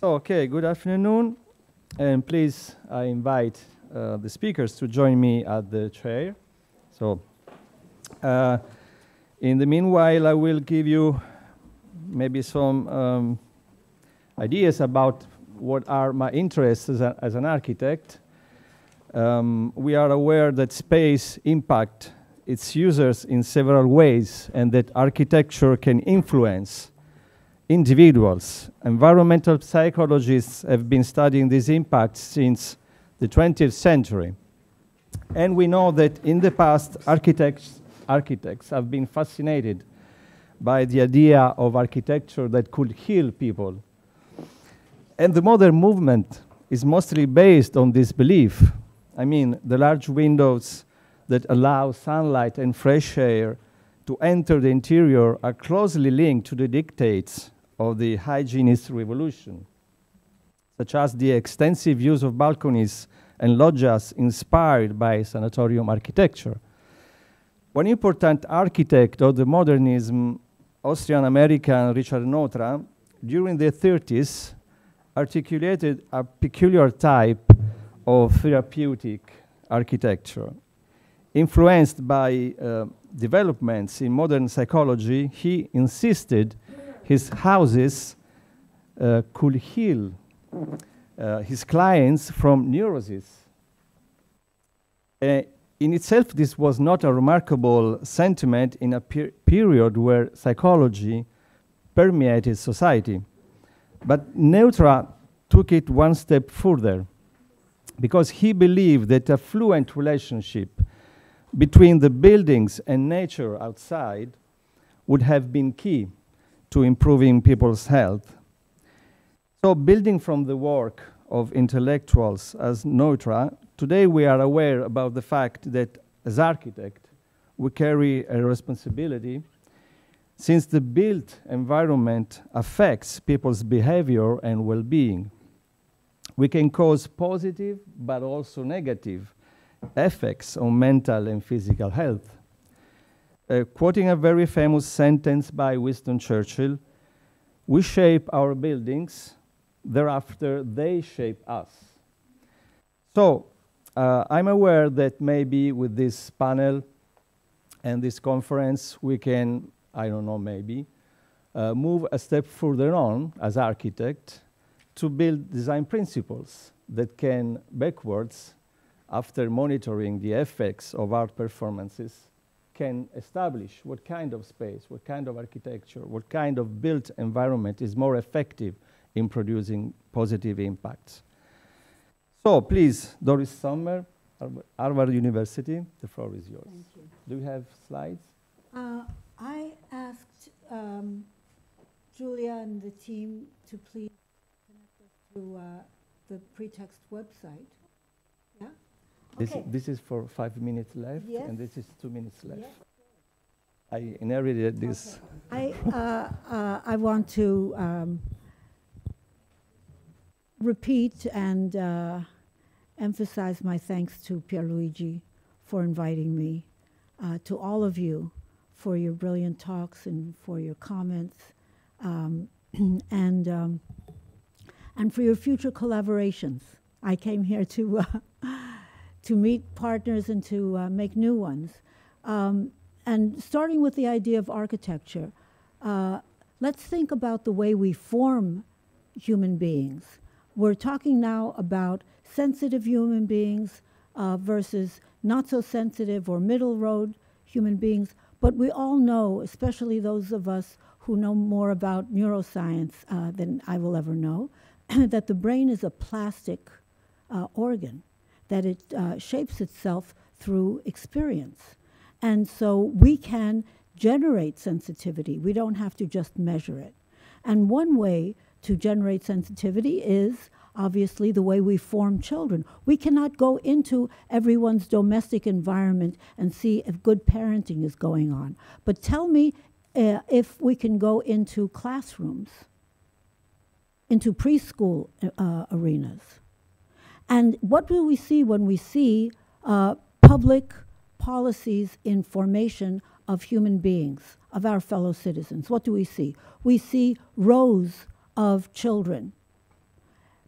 Okay, good afternoon, and please, I invite the speakers to join me at the chair. So, in the meanwhile, I will give you maybe some ideas about what are my interests as an architect. We are aware that space impact its users in several ways, and that architecture can influence individuals. Environmental psychologists have been studying these impacts since the 20th century. And we know that in the past, architects have been fascinated by the idea of architecture that could heal people. And the modern movement is mostly based on this belief. I mean, the large windows that allow sunlight and fresh air to enter the interior are closely linked to the dictates of the hygienist revolution, such as the extensive use of balconies and loggias inspired by sanatorium architecture. One important architect of the modernism, Austrian-American Richard Notre, during the 30s, articulated a peculiar type of therapeutic architecture. Influenced by developments in modern psychology, he insisted his houses could heal his clients from neurosis. In itself, this was not a remarkable sentiment in a period where psychology permeated society. But Neutra took it one step further, because he believed that a fluent relationship between the buildings and nature outside would have been key to improving people's health. So, building from the work of intellectuals as Neutra, today we are aware about the fact that as architects, we carry a responsibility, since the built environment affects people's behavior and well-being. We can cause positive but also negative effects on mental and physical health. Quoting a very famous sentence by Winston Churchill, "We shape our buildings, thereafter they shape us." So, I'm aware that maybe with this panel and this conference, we can, I don't know, maybe, move a step further on as architects to build design principles that can backwards, after monitoring the effects of art performances, can establish what kind of space, what kind of architecture, what kind of built environment is more effective in producing positive impacts. So please, Doris Sommer, Harvard University, the floor is yours. Thank you. Do you have slides? I asked Julia and the team to please connect us to the Pretext website. Yeah? This is for 5 minutes left, Yes. and this is 2 minutes left. Yes. I inherited this. Okay. I want to repeat and emphasize my thanks to Pierluigi for inviting me, to all of you for your brilliant talks and for your comments, and for your future collaborations. I came here to meet partners and to make new ones. And starting with the idea of architecture, let's think about the way we form human beings. We're talking now about sensitive human beings versus not so sensitive or middle road human beings, but we all know, especially those of us who know more about neuroscience than I will ever know, that the brain is a plastic organ, that it shapes itself through experience. And so we can generate sensitivity. We don't have to just measure it. And one way to generate sensitivity is obviously the way we form children. We cannot go into everyone's domestic environment and see if good parenting is going on. But tell me if we can go into classrooms, into preschool arenas. And what do we see when we see public policies in formation of human beings, of our fellow citizens? What do we see? We see rows of children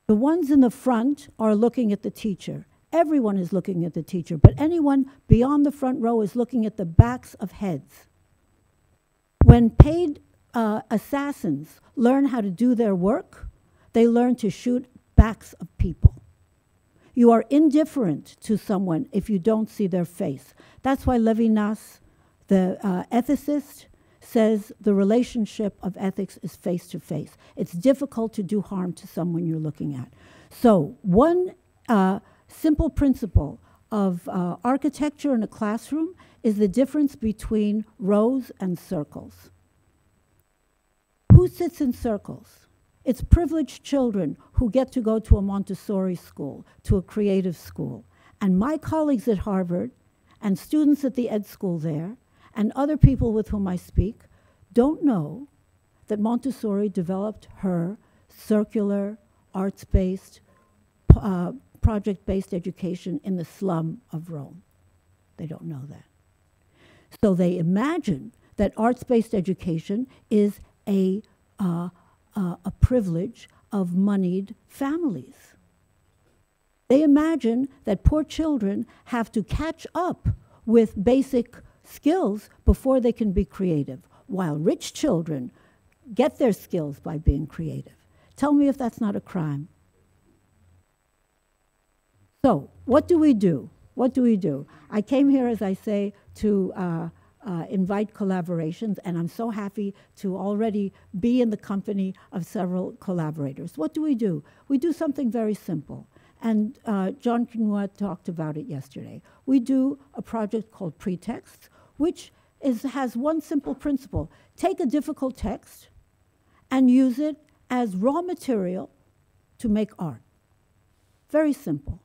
The ones in the front are looking at the teacher. Everyone is looking at the teacher, but anyone beyond the front row is looking at the backs of heads. When paid assassins learn how to do their work, they learn to shoot backs of people. You are indifferent to someone if you don't see their face. That's why Levinas, the ethicist, says the relationship of ethics is face-to-face. It's difficult to do harm to someone you're looking at. So one simple principle of architecture in a classroom is the difference between rows and circles. Who sits in circles? It's privileged children who get to go to a Montessori school, to a creative school. And my colleagues at Harvard and students at the ed school there and other people with whom I speak don't know that Montessori developed her circular, arts-based, project-based education in the slum of Rome. They don't know that. So they imagine that arts-based education is a privilege of moneyed families. They imagine that poor children have to catch up with basic skills before they can be creative, while rich children get their skills by being creative. Tell me if that's not a crime. So, what do we do? What do we do? I came here, as I say, to invite collaborations, and I'm so happy to already be in the company of several collaborators. What do? We do something very simple, and John Quinoa talked about it yesterday. We do a project called Pretext, which has one simple principle. Take a difficult text and use it as raw material to make art. Very simple.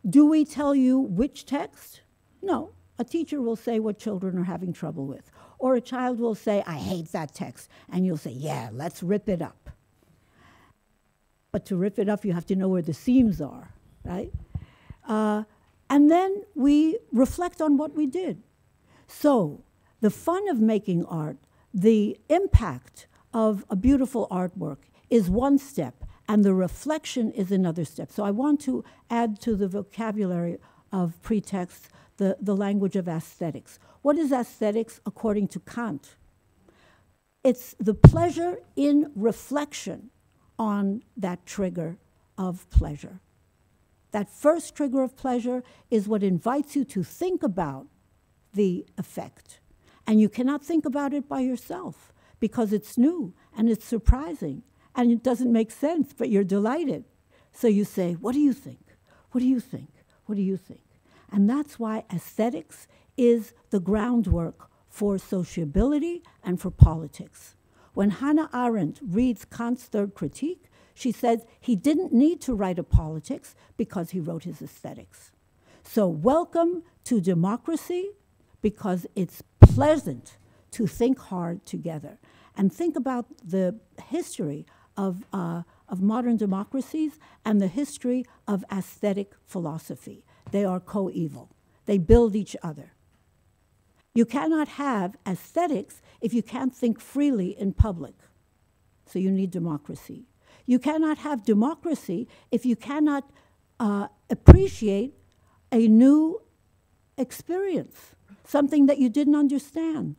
Do we tell you which text? No. A teacher will say what children are having trouble with. Or a child will say, I hate that text. And you'll say, yeah, let's rip it up. But to rip it up, you have to know where the seams are, right? And then we reflect on what we did. So the fun of making art, the impact of a beautiful artwork is one step, and the reflection is another step. So I want to add to the vocabulary of Pretext the language of aesthetics. What is aesthetics according to Kant? It's the pleasure in reflection on that trigger of pleasure. That first trigger of pleasure is what invites you to think about the effect. And you cannot think about it by yourself because it's new and it's surprising and it doesn't make sense, but you're delighted. So you say, what do you think? What do you think? What do you think? And that's why aesthetics is the groundwork for sociability and for politics. When Hannah Arendt reads Kant's Third Critique, she says he didn't need to write a politics because he wrote his aesthetics. So welcome to democracy, because it's pleasant to think hard together. And think about the history of modern democracies and the history of aesthetic philosophy. They are coeval. They build each other. You cannot have aesthetics if you can't think freely in public. So you need democracy. You cannot have democracy if you cannot appreciate a new experience, something that you didn't understand,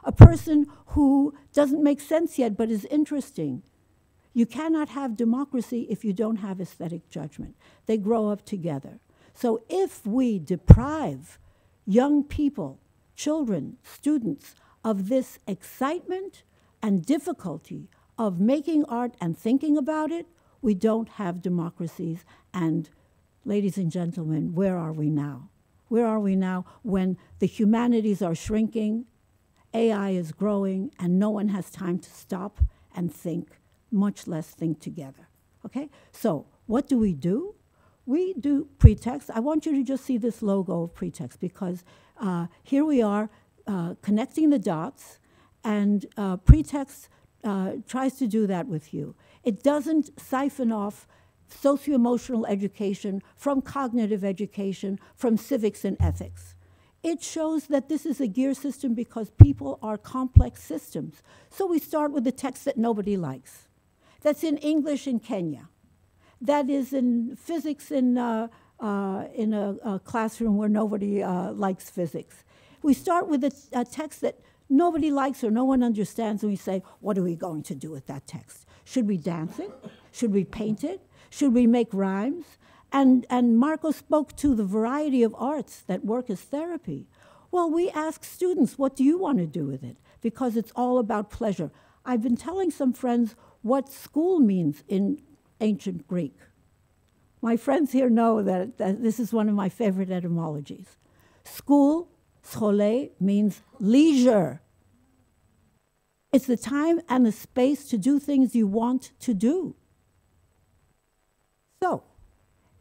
a person who doesn't make sense yet but is interesting. You cannot have democracy if you don't have aesthetic judgment. They grow up together. So if we deprive young people, children, students, of this excitement and difficulty of making art and thinking about it, we don't have democracies. And ladies and gentlemen, where are we now? Where are we now when the humanities are shrinking, AI is growing, and no one has time to stop and think, much less think together, okay? So what do? We do Pretext. I want you to just see this logo of Pretext, because here we are connecting the dots, and Pretext tries to do that with you. It doesn't siphon off socio-emotional education from cognitive education, from civics and ethics. It shows that this is a gear system because people are complex systems. So we start with a text that nobody likes, that's in English in Kenya, that is in physics in a classroom where nobody likes physics. We start with a text that nobody likes or no one understands, and we say, what are we going to do with that text? Should we dance it? Should we paint it? Should we make rhymes? And Marco spoke to the variety of arts that work as therapy. Well, we ask students, what do you want to do with it? Because it's all about pleasure. I've been telling some friends what school means in ancient Greek. My friends here know that this is one of my favorite etymologies. School, schole, means leisure. It's the time and the space to do things you want to do. So,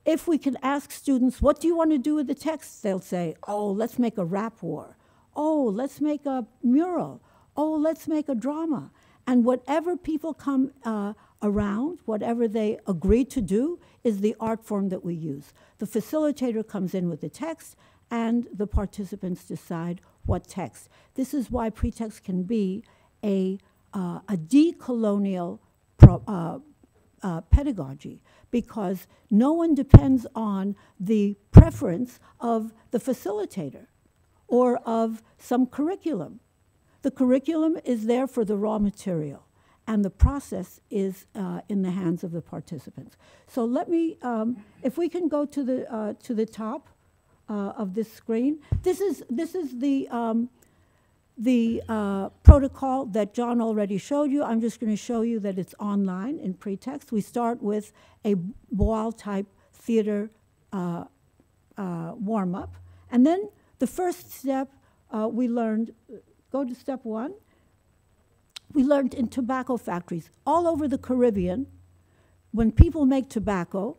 if we can ask students, what do you want to do with the text? They'll say, oh, let's make a rap war. Oh, let's make a mural. Oh, let's make a drama. And whatever people come around, whatever they agree to do, is the art form that we use. The facilitator comes in with the text, and the participants decide what text. This is why pretext can be a decolonial pedagogy, because no one depends on the preference of the facilitator or of some curriculum. The curriculum is there for the raw material, and the process is in the hands of the participants. So let me, if we can go to the top of this screen. This is the protocol that John already showed you. I'm just going to show you that it's online in pretext. We start with a Boal-type theater warm-up. And then the first step we learned, go to step one. We learned in tobacco factories all over the Caribbean, when people make tobacco,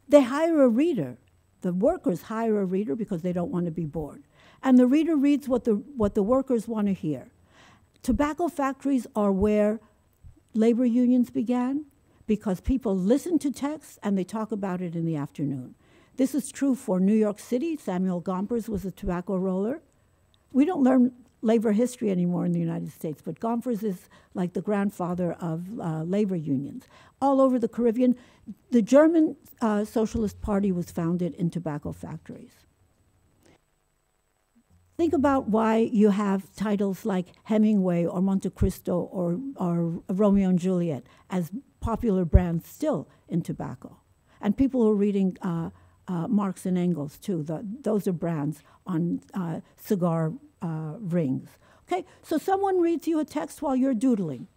they hire a reader. The workers hire a reader because they don't want to be bored. And the reader reads what the workers want to hear. Tobacco factories are where labor unions began, because people listen to texts and they talk about it in the afternoon. This is true for New York City. Samuel Gompers was a tobacco roller. We don't learn labor history anymore in the United States, but Gompers is like the grandfather of labor unions. All over the Caribbean, the German Socialist Party was founded in tobacco factories. Think about why you have titles like Hemingway or Monte Cristo or Romeo and Juliet as popular brands still in tobacco. And people who are reading Marx and Engels too. Those are brands on cigar rings. Okay, so someone reads you a text while you're doodling.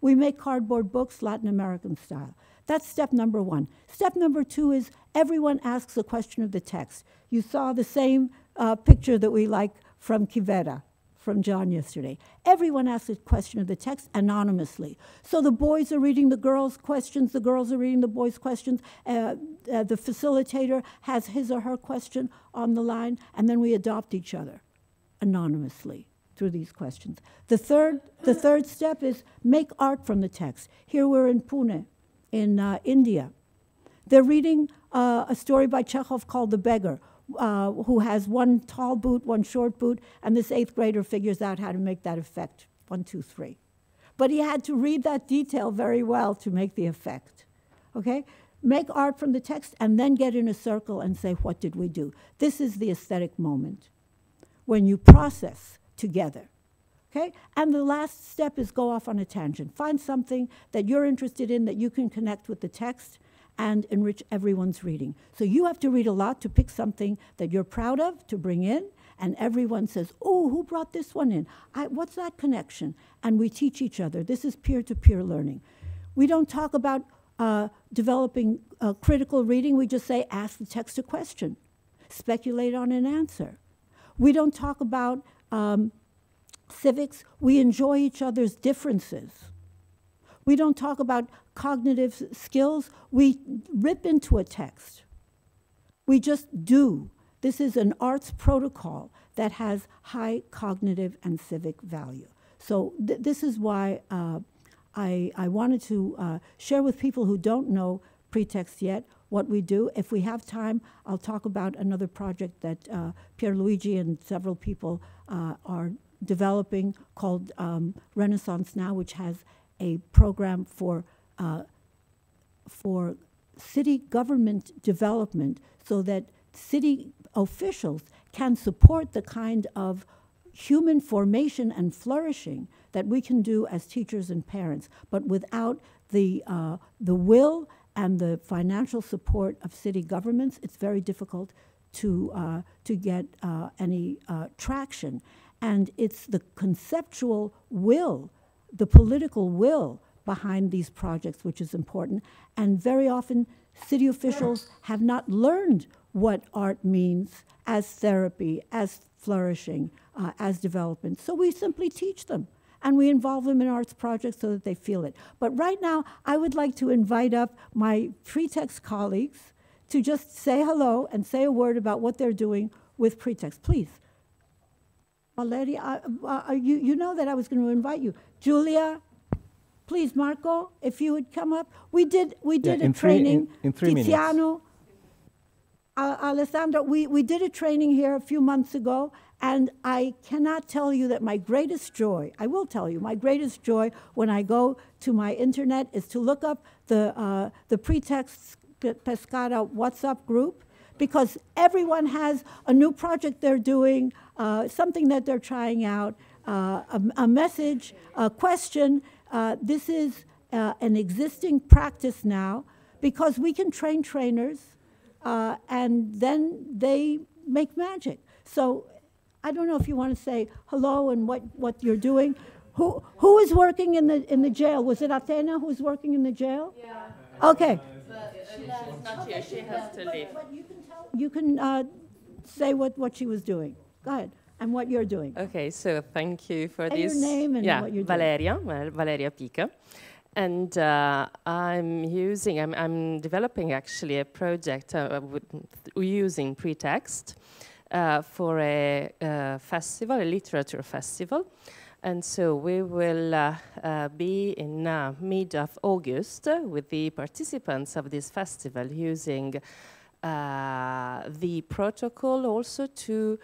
We make cardboard books Latin American style. That's step number one. Step number two is everyone asks a question of the text. You saw the same picture that we like from Quivera, from John yesterday. Everyone asks a question of the text anonymously. So the boys are reading the girls' questions, the girls are reading the boys' questions, the facilitator has his or her question on the line, and then we adopt each other anonymously through these questions. The third step is make art from the text. Here we're in Pune, in India. They're reading a story by Chekhov called The Beggar, who has one tall boot, one short boot, and this 8th grader figures out how to make that effect, 1, 2, 3. But he had to read that detail very well to make the effect, okay? Make art from the text and then get in a circle and say, what did we do? This is the aesthetic moment, when you process together, okay? And the last step is go off on a tangent. Find something that you're interested in that you can connect with the text and enrich everyone's reading. So you have to read a lot to pick something that you're proud of to bring in, and everyone says, oh, who brought this one in? What's that connection? And we teach each other. This is peer-to-peer learning. We don't talk about developing critical reading. We just say, ask the text a question, speculate on an answer. We don't talk about civics. We enjoy each other's differences. We don't talk about cognitive skills. We rip into a text. We just do. This is an arts protocol that has high cognitive and civic value. So this is why I wanted to share with people who don't know pretext yet what we do. If we have time, I'll talk about another project that Pierluigi and several people are developing called Renaissance Now, which has a program for city government development so that city officials can support the kind of human formation and flourishing that we can do as teachers and parents, but without the will and the financial support of city governments, it's very difficult to get any traction. And it's the conceptual will, the political will behind these projects which is important. And very often, city officials have not learned what art means as therapy, as flourishing, as development. So we simply teach them. And we involve them in arts projects so that they feel it. But right now, I would like to invite up my Pretext colleagues to just say hello and say a word about what they're doing with Pretext. Please. Valeria, you know that I was going to invite you. Julia, please, Marco, if you would come up. We did a training. In 3 minutes. Tiziano, Alessandro, we did a training here a few months ago, and I cannot tell you that my greatest joy, I will tell you, my greatest joy when I go to my internet is to look up the Pretext Pescara WhatsApp group, because everyone has a new project they're doing, something that they're trying out, a message, a question. This is an existing practice now, because we can train trainers, and then they make magic. So I don't know if you want to say hello and what you're doing. Who is working in the jail? Was it Athena who's working in the jail? Yeah. Okay. She's not here. She has to leave. But you can say what she was doing. Go ahead. And what you're doing. Okay, so thank you for And this. your name and what you're doing. Valeria Pica. And I'm developing actually a project using Pretext for a festival, a literature festival. And so we will be in mid of August with the participants of this festival using the protocol also to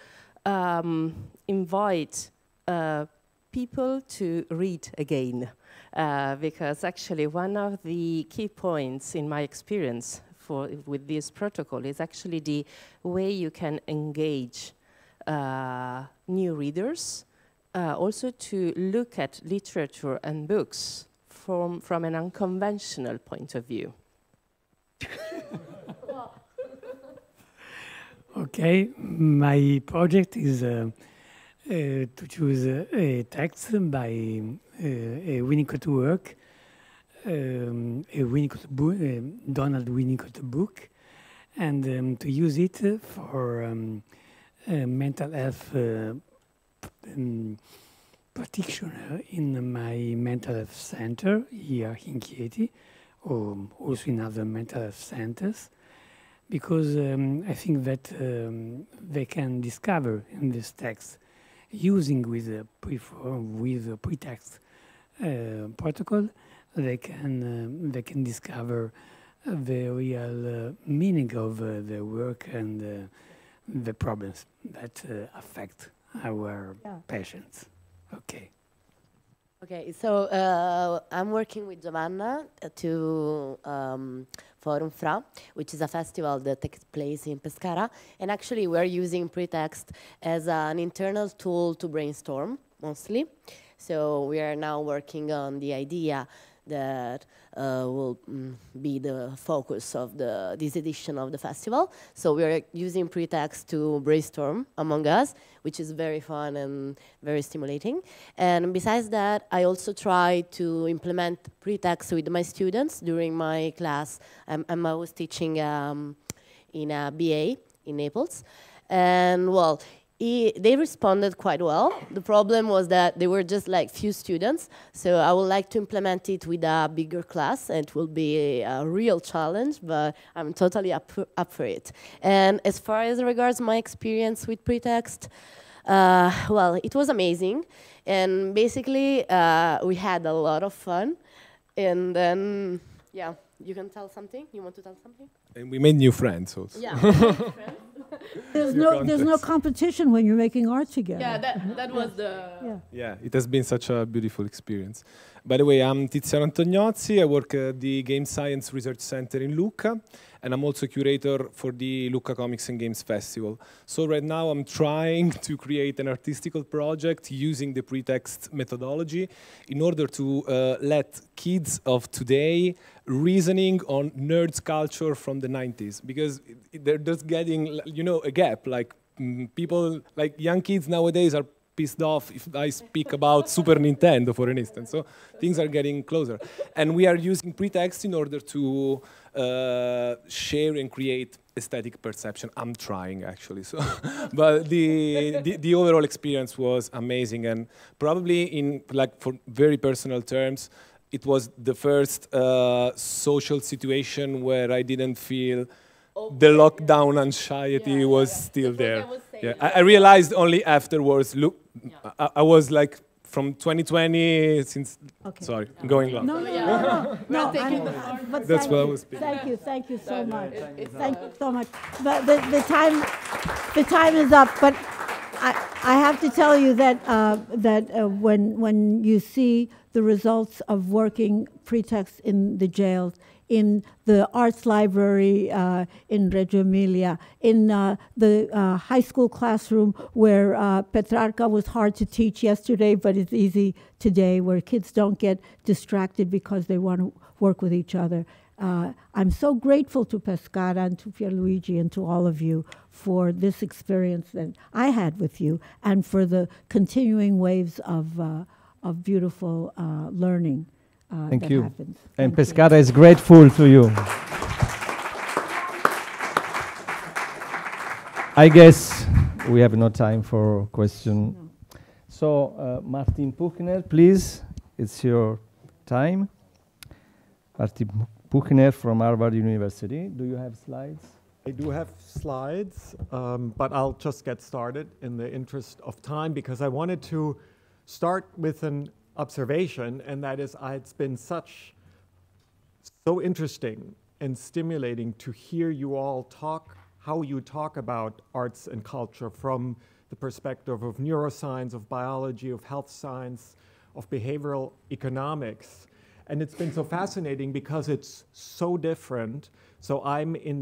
invite people to read again. Because actually one of the key points in my experience with this protocol is actually the way you can engage new readers, also to look at literature and books from an unconventional point of view. Okay, my project is to choose a text by a Winnicott work, a Winnicott book, Donald Winnicott book, and to use it for mental health practitioner in my mental health center here in Chieti, or also in other mental health centers, because I think that they can discover in this text, using with a Pretext protocol, they can discover the real meaning of the work and the problems that affect our patients. Okay. Okay, so I'm working with Giovanna to Forum Fra, which is a festival that takes place in Pescara. And actually, we're using Pretext as an internal tool to brainstorm, mostly. So we are now working on the idea that will be the focus of this edition of the festival. So we are using Pretext to brainstorm among us, which is very fun and very stimulating. And besides that, I also try to implement Pretext with my students during my class. I was teaching in a BA in Naples. And well, they responded quite well. The problem was that they were just like few students, so I would like to implement it with a bigger class, and it will be a real challenge, but I'm totally up for it. And as far as regards my experience with Pretext, well, it was amazing, and basically we had a lot of fun, and then, yeah, you can tell something? You want to tell something? And we made new friends also. Yeah, we made friends. There's no competition when you're making art together. Yeah, that was the... Yeah. Yeah, it has been such a beautiful experience. By the way, I'm Tiziano Antoniozzi. I work at the Game Science Research Center in Lucca, and I'm also curator for the Lucca Comics and Games Festival. So right now I'm trying to create an artistical project using the pretext methodology in order to let kids of today reasoning on nerds culture from the 90s, because they're just getting, you know, a gap. Like people, like young kids nowadays are pissed off if I speak about Super Nintendo, for instance. So things are getting closer. And we are using pretext in order to share and create aesthetic perception. I'm trying, actually. So, but the overall experience was amazing. And probably in, like, for very personal terms, it was the first social situation where I didn't feel the lockdown anxiety was still there. I realized only afterwards, look, I was like, from 2020, since, sorry, going long. No, but That's what I was speaking. Thank you so much. Thank you so much. But the time is up, but I have to tell you that when you see the results of working pretext in the jails, in the arts library in Reggio Emilia, in the high school classroom where Petrarca was hard to teach yesterday, but it's easy today, where kids don't get distracted because they want to work with each other. I'm so grateful to Pescara and to Pierluigi and to all of you for this experience that I had with you, and for the continuing waves of beautiful learning. Thank that you. happens. And Thank you. Pescara is grateful to you. I guess we have no time for question. No. So, Martin Puchner, please, it's your time. Martin Puchner from Harvard University. Do you have slides? I do have slides, but I'll just get started in the interest of time, because I wanted to start with an observation, and that is, it's been so interesting and stimulating to hear you all talk, how you talk about arts and culture from the perspective of neuroscience, of biology, of health science, of behavioral economics. And it's been so fascinating because it's so different. So I'm in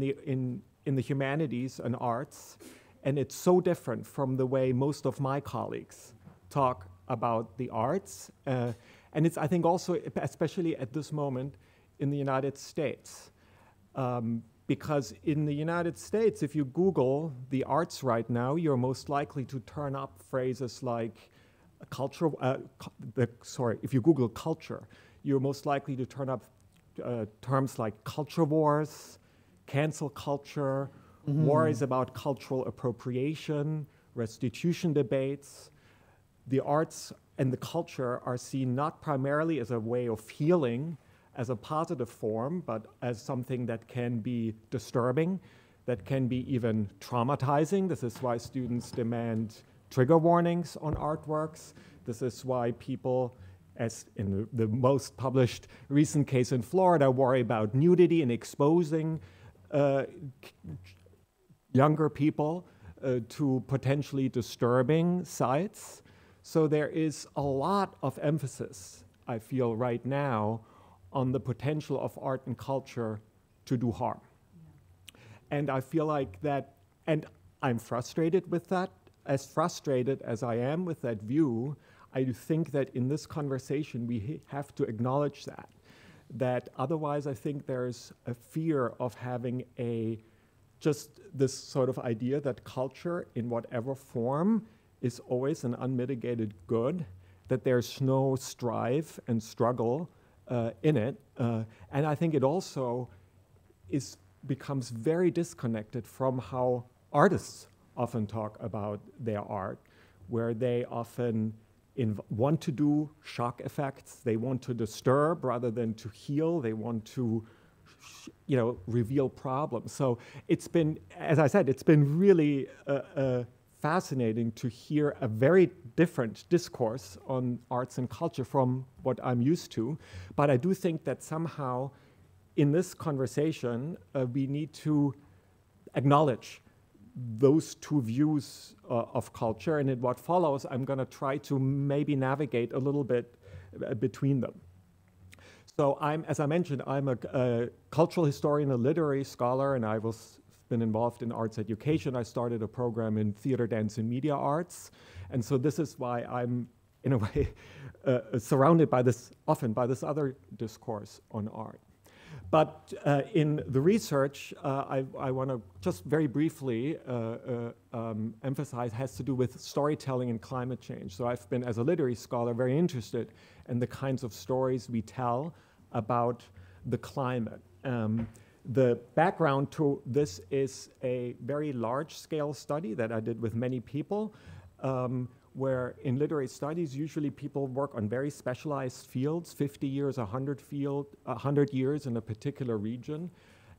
the humanities and arts, and it's so different from the way most of my colleagues talk about the arts. And it's, I think, also, especially at this moment, in the United States. Because in the United States, if you Google the arts right now, you're most likely to turn up phrases like culture, if you Google culture, you're most likely to turn up terms like culture wars, cancel culture, worries about cultural appropriation, restitution debates. The arts and the culture are seen not primarily as a way of healing, as a positive form, but as something that can be disturbing, that can be even traumatizing. This is why students demand trigger warnings on artworks. This is why people, as in the most published recent case in Florida, worry about nudity and exposing younger people to potentially disturbing sites. So there is a lot of emphasis, I feel, right now on the potential of art and culture to do harm. And I feel like that, and I'm frustrated with that. As frustrated as I am with that view, I think that in this conversation we have to acknowledge that otherwise I think there's a fear of having just this sort of idea that culture in whatever form is always an unmitigated good, that there's no strive and struggle in it. And I think it also becomes very disconnected from how artists often talk about their art, where they often want to do shock effects. They want to disturb rather than to heal. They want to reveal problems. So it's been, as I said, it's been really fascinating to hear a very different discourse on arts and culture from what I'm used to. But I do think that somehow in this conversation, we need to acknowledge those two views of culture, and in what follows, I'm going to try to maybe navigate a little bit between them. So as I mentioned, I'm a cultural historian, a literary scholar, and I've been involved in arts education. I started a program in theater, dance, and media arts. And so this is why I'm, in a way, surrounded by often by this other discourse on art. But in the research, I want to just very briefly emphasize has to do with storytelling and climate change. So I've been, as a literary scholar, very interested in the kinds of stories we tell about the climate. The background to this is a very large-scale study that I did with many people, where in literary studies, usually people work on very specialized fields, 50 years, 100 years in a particular region.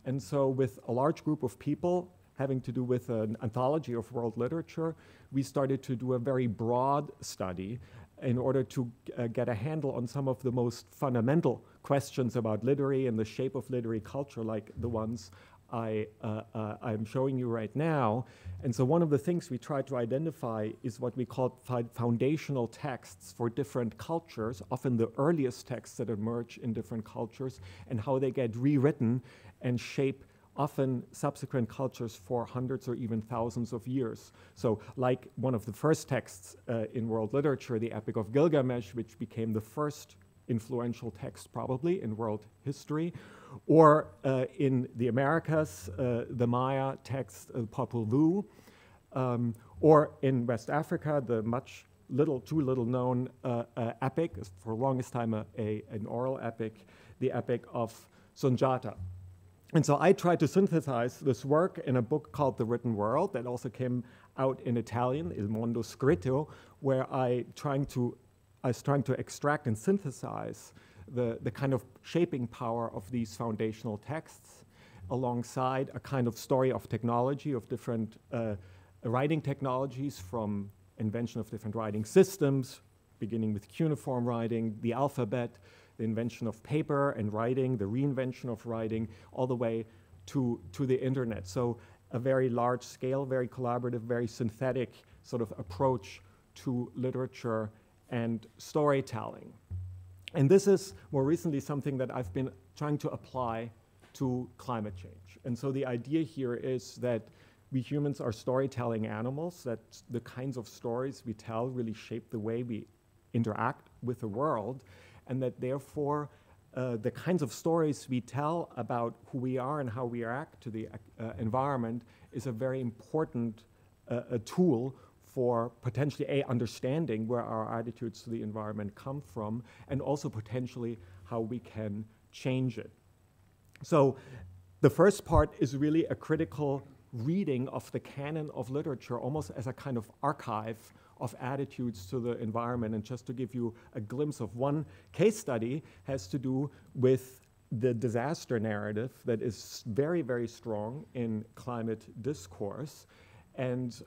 And so with a large group of people having to do with an anthology of world literature, we started to do a very broad study in order to get a handle on some of the most fundamental questions about literary and the shape of literary culture, like the ones I'm showing you right now. And so one of the things we try to identify is what we call foundational texts for different cultures, often the earliest texts that emerge in different cultures, and how they get rewritten and shape often subsequent cultures for hundreds or even thousands of years. So like one of the first texts in world literature, the Epic of Gilgamesh, which became the first influential text probably in world history, or in the Americas, the Maya text, Popol Vuh, or in West Africa, the too little known epic, for the longest time an oral epic, the Epic of Sunjata. And so I tried to synthesize this work in a book called The Written World that also came out in Italian, Il Mondo Scritto, where I was trying to extract and synthesize the kind of shaping power of these foundational texts alongside a kind of story of technology, of different writing technologies, from invention of different writing systems, beginning with cuneiform writing, the alphabet, the invention of paper and writing, the reinvention of writing, all the way to the internet. So a very large scale, very collaborative, very synthetic sort of approach to literature and storytelling. And this is more recently something that I've been trying to apply to climate change. And so the idea here is that we humans are storytelling animals, that the kinds of stories we tell really shape the way we interact with the world, and that therefore the kinds of stories we tell about who we are and how we react to the environment is a very important tool for potentially understanding where our attitudes to the environment come from, and also potentially how we can change it. So the first part is really a critical reading of the canon of literature, almost as a kind of archive of attitudes to the environment. And just to give you a glimpse of one case study, has to do with the disaster narrative that is very, very strong in climate discourse. And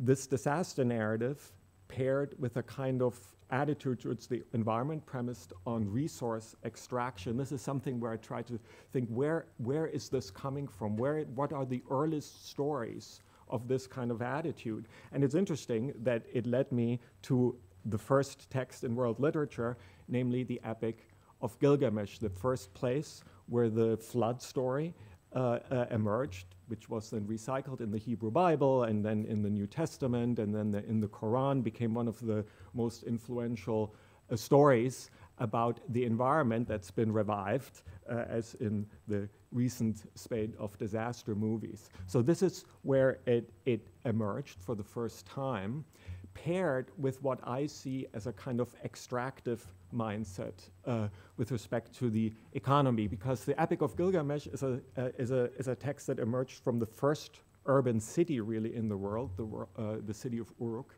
this disaster narrative, paired with a kind of attitude towards the environment premised on resource extraction. This is something where I try to think, where is this coming from? What are the earliest stories of this kind of attitude? And it's interesting that it led me to the first text in world literature, namely the Epic of Gilgamesh, the first place where the flood story emerged, which was then recycled in the Hebrew Bible and then in the New Testament, and then in the Quran became one of the most influential stories about the environment that's been revived, as in the recent spate of disaster movies. So this is where it emerged for the first time, paired with what I see as a kind of extractive mindset with respect to the economy, because the Epic of Gilgamesh is a text that emerged from the first urban city really in the world, the city of Uruk.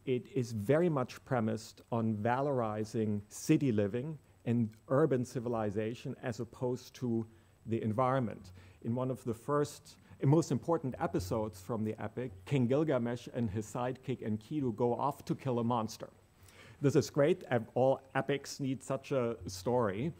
It is very much premised on valorizing city living and urban civilization as opposed to the environment. In one of the first and most important episodes from the epic, King Gilgamesh and his sidekick Enkidu go off to kill a monster. This is great. All epics need such a story.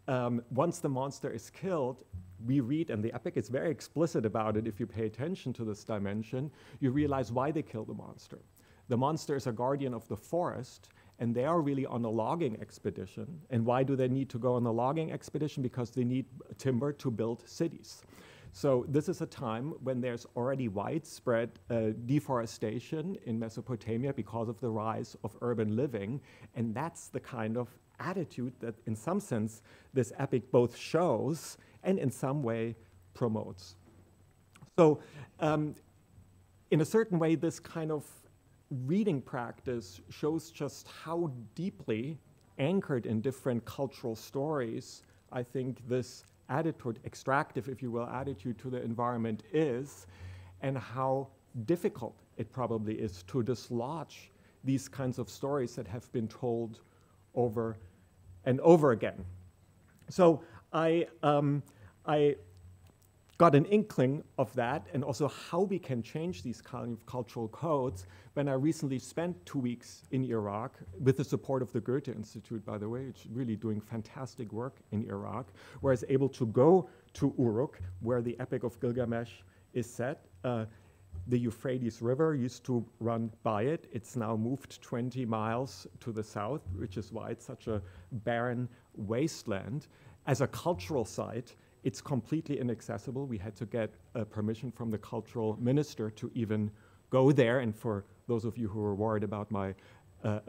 Once the monster is killed, we read, and the epic is very explicit about it if you pay attention to this dimension, you realize why they kill the monster. The monster is a guardian of the forest, and they are really on a logging expedition. And why do they need to go on a logging expedition? Because they need timber to build cities. So this is a time when there's already widespread deforestation in Mesopotamia because of the rise of urban living. And that's the kind of attitude that, in some sense, this epic both shows and in some way promotes. So in a certain way, this kind of reading practice shows just how deeply anchored in different cultural stories I think this attitude, extractive, if you will, attitude to the environment is, and how difficult it probably is to dislodge these kinds of stories that have been told over and over again. So I got an inkling of that, and also how we can change these kind of cultural codes when I recently spent 2 weeks in Iraq with the support of the Goethe Institute, by the way. It's really doing fantastic work in Iraq, where I was able to go to Uruk, where the Epic of Gilgamesh is set. The Euphrates River used to run by it. It's now moved 20 miles to the south, which is why it's such a barren wasteland. As a cultural site, it's completely inaccessible. We had to get permission from the cultural minister to even go there. And for those of you who are worried about my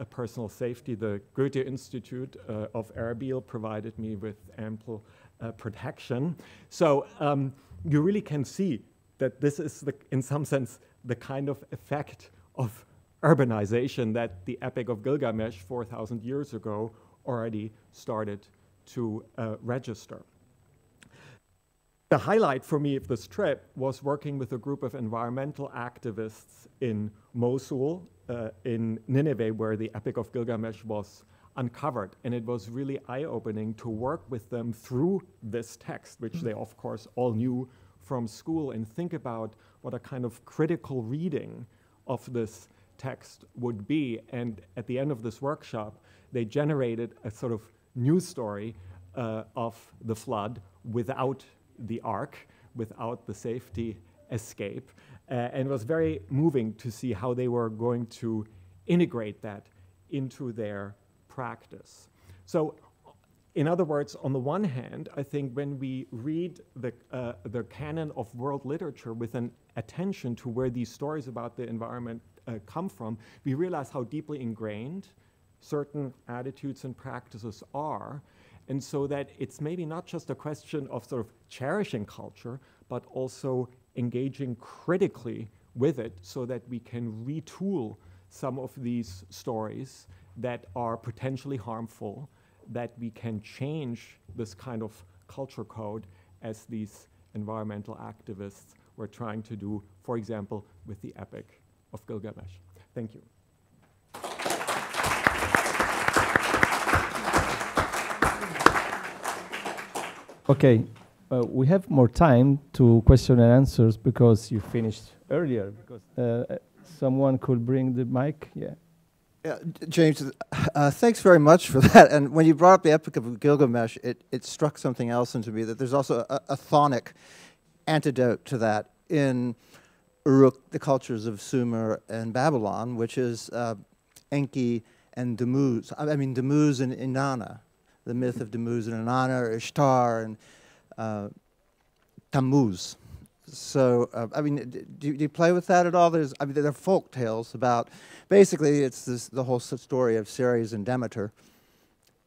personal safety, the Goethe Institute of Erbil provided me with ample protection. So you really can see that this is, in some sense, the kind of effect of urbanization that the Epic of Gilgamesh 4,000 years ago already started to register. The highlight for me of this trip was working with a group of environmental activists in Mosul, in Nineveh, where the Epic of Gilgamesh was uncovered. And it was really eye-opening to work with them through this text, which they, of course, all knew from school, and think about what a kind of critical reading of this text would be. And at the end of this workshop, they generated a sort of news story of the flood without the ark, without the safety escape. And it was very moving to see how they were going to integrate that into their practice. So, in other words, on the one hand, I think when we read the canon of world literature with an attention to where these stories about the environment come from, we realize how deeply ingrained certain attitudes and practices are. And so that it's maybe not just a question of sort of cherishing culture, but also engaging critically with it so that we can retool some of these stories that are potentially harmful, that we can change this kind of culture code as these environmental activists were trying to do, for example, with the Epic of Gilgamesh. Thank you. Okay, we have more time to question and answers because you finished earlier. Because someone could bring the mic. Yeah. Yeah, James, thanks very much for that. And when you brought up the Epic of Gilgamesh, it struck something else into me, that there's also a chthonic antidote to that in Uruk, the cultures of Sumer and Babylon, which is Enki and Tammuz. I mean, Tammuz and Inanna, the myth of Tammuz and Inanna, or Ishtar and Tammuz. So, I mean, do you play with that at all? There are folk tales about, basically, it's the whole story of Ceres and Demeter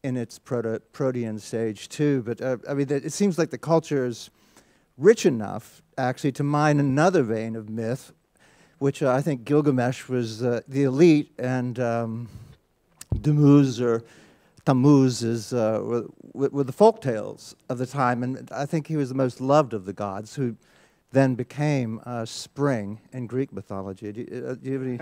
in its Protean stage too. But I mean, it seems like the culture is rich enough, actually, to mine another vein of myth, which I think Gilgamesh was the elite, and Tammuz is were the folk tales of the time, and I think he was the most loved of the gods, who then became Spring in Greek mythology. Do you have any?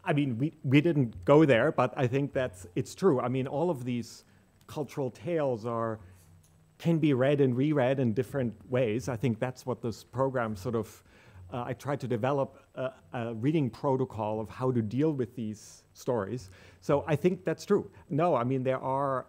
I mean, we didn't go there, but I think it's true. I mean, all of these cultural tales can be read and reread in different ways. I think that's what this program sort of, I tried to develop a reading protocol of how to deal with these stories. So I think that's true. No, I mean, there are,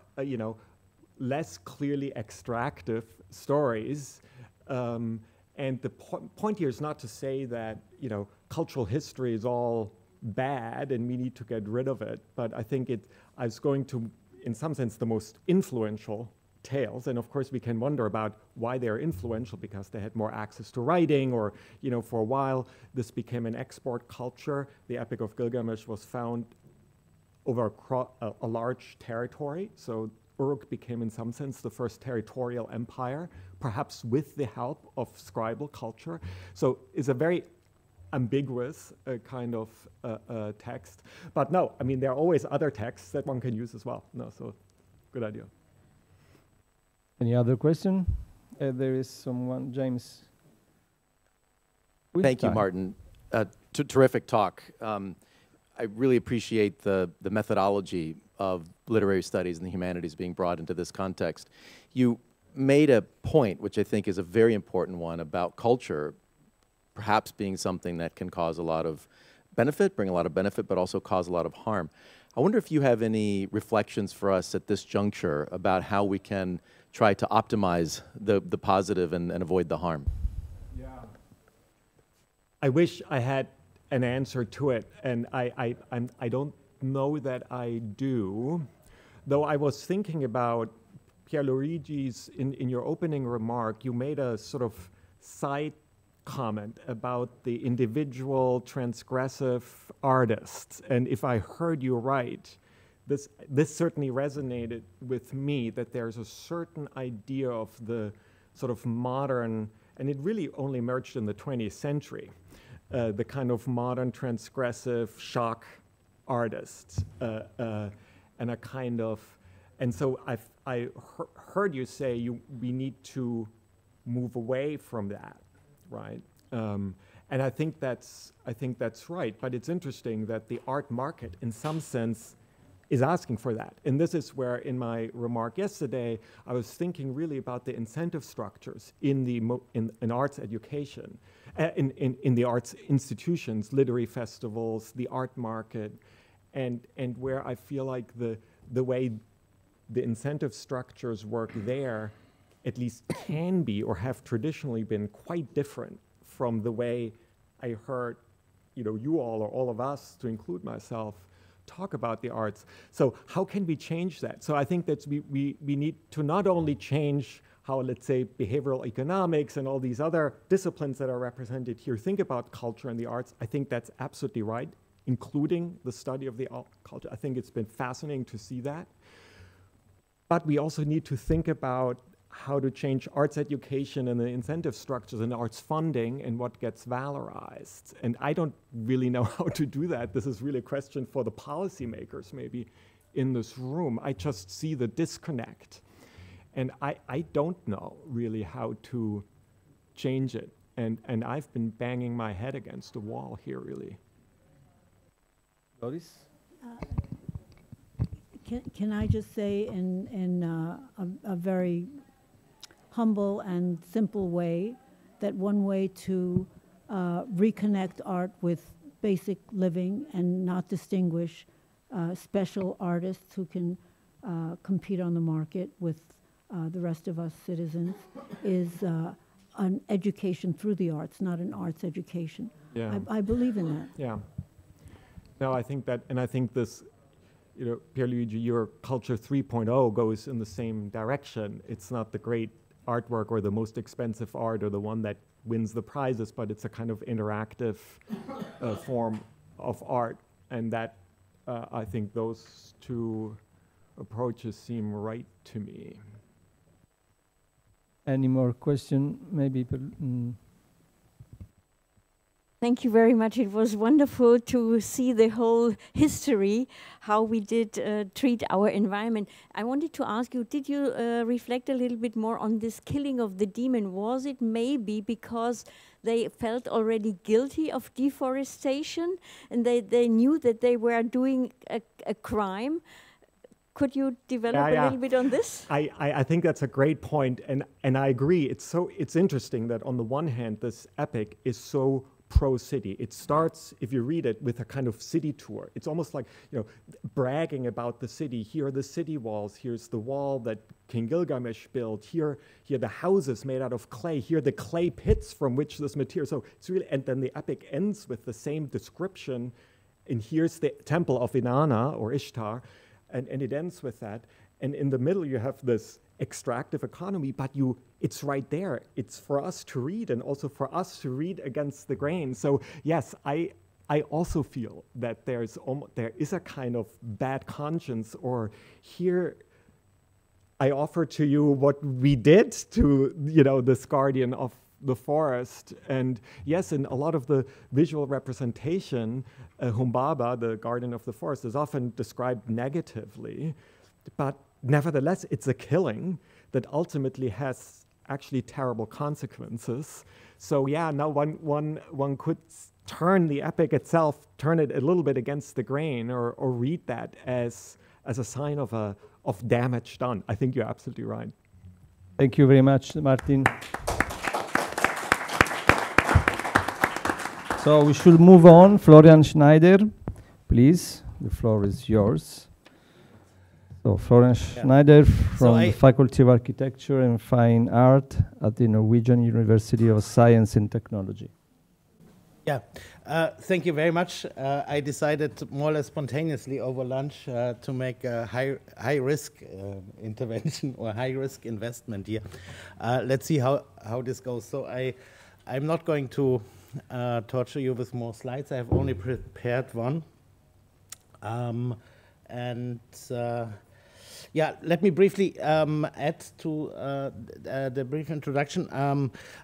less clearly extractive stories And the point here is not to say that, you know, cultural history is all bad and we need to get rid of it, but I think I was going to, in some sense, the most influential tales, and of course we can wonder about why they're influential, because they had more access to writing, or, you know, for a while this became an export culture. The Epic of Gilgamesh was found over a large territory, so Uruk became in some sense the first territorial empire, perhaps with the help of scribal culture. So it's a very ambiguous kind of text. But no, I mean, there are always other texts that one can use as well. No, so good idea. Any other question? There is someone, James. Thank you, Martin. Terrific talk. I really appreciate the methodology of literary studies and the humanities being brought into this context. You made a point, which I think is a very important one, about culture perhaps being something that can cause a lot of benefit, bring a lot of benefit, but also cause a lot of harm. I wonder if you have any reflections for us at this juncture about how we can try to optimize the positive and avoid the harm. Yeah. I wish I had an answer to it, and I don't know that I do, though I was thinking about Pierluigi's, in your opening remark, you made a sort of side comment about the individual transgressive artists, and if I heard you right, this certainly resonated with me, that there's a certain idea of the sort of modern, and it really only emerged in the 20th century, the kind of modern transgressive shock artists, and a kind of, and so I heard you say we need to move away from that, right? And I think that's right. But it's interesting that the art market, in some sense, is asking for that. And this is where, in my remark yesterday, I was thinking really about the incentive structures in arts education, in the arts institutions, literary festivals, the art market, and where I feel like the way the incentive structures work there, at least can be or have traditionally been quite different from the way I heard, you know, you all or all of us, to include myself, talk about the arts. So how can we change that? So I think that we need to not only change how, let's say, behavioral economics and all these other disciplines that are represented here think about culture and the arts. I think that's absolutely right, including the study of the culture. I think it's been fascinating to see that. But we also need to think about how to change arts education and the incentive structures and arts funding and what gets valorized. And I don't really know how to do that. This is really a question for the policymakers maybe in this room. I just see the disconnect. And I don't know really how to change it. And I've been banging my head against the wall here, really. Doris? Can I just say in a very humble and simple way that one way to reconnect art with basic living and not distinguish special artists who can compete on the market with the rest of us citizens is an education through the arts, not an arts education. Yeah. I believe in that. Yeah. No, I think that, and I think this, you know, Pierluigi, your Culture 3.0 goes in the same direction. It's not the great artwork or the most expensive art or the one that wins the prizes, but it's a kind of interactive form of art. And that, I think those two approaches seem right to me. Any more question? Maybe. Thank you very much. It was wonderful to see the whole history, how we did treat our environment. I wanted to ask you, did you reflect a little bit more on this killing of the demon? Was it maybe because they felt already guilty of deforestation and they knew that they were doing a crime? Could you develop a little bit on this? I think that's a great point, and I agree. It's interesting that on the one hand, this epic is so pro-city. It starts, if you read it, with a kind of city tour. It's almost like, bragging about the city. Here are the city walls. Here's the wall that King Gilgamesh built. Here are the houses made out of clay. Here are the clay pits from which this material. So it's really, and then the epic ends with the same description. And here's the temple of Inanna or Ishtar, and it ends with that. And in the middle, you have this extractive economy, but it's right there. It's for us to read and also for us to read against the grain. So yes, I also feel that there is a kind of bad conscience, or here I offer to you what we did to, this guardian of the forest. And yes, in a lot of the visual representation, Humbaba, the guardian of the forest, is often described negatively, but nevertheless, it's a killing that ultimately has actually terrible consequences. So yeah, now one could turn the epic itself, turn it a little bit against the grain, or read that as a sign of damage done. I think you're absolutely right. Thank you very much, Martin. So we should move on. Florian Schneider, please. The floor is yours. So Florian Schneider from the Faculty of Architecture and Fine Art at the Norwegian University of Science and Technology. Yeah, thank you very much. I decided more or less spontaneously over lunch to make a high risk intervention or high risk investment here. Let's see how this goes. So I'm not going to torture you with more slides. I have only prepared one. Yeah, let me briefly add to the brief introduction.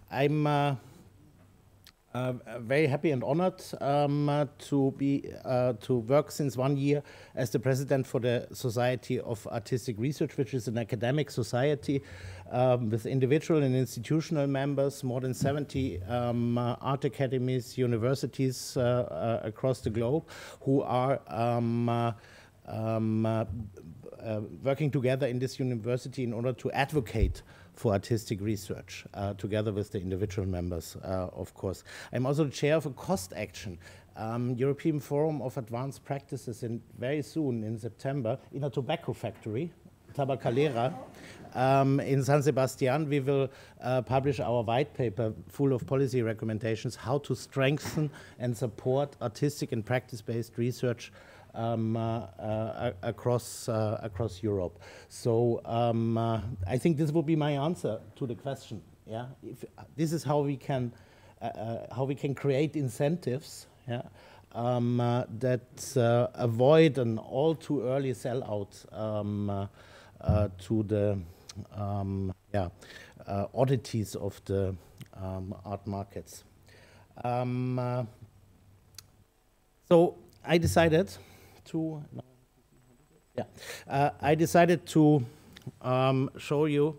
I'm very happy and honored to work since 1 year as the president for the Society of Artistic Research, which is an academic society with individual and institutional members, more than 70 art academies, universities across the globe, who are working together in this university in order to advocate for artistic research, together with the individual members, of course. I'm also the chair of a cost action, European Forum of Advanced Practices, and very soon in September, in a tobacco factory, Tabacalera, in San Sebastian, we will publish our white paper full of policy recommendations, how to strengthen and support artistic and practice-based research across Europe. So I think this would be my answer to the question. Yeah, this is how we can create incentives. Yeah, that avoid an all too early sellout to the oddities of the art markets. So I decided to show you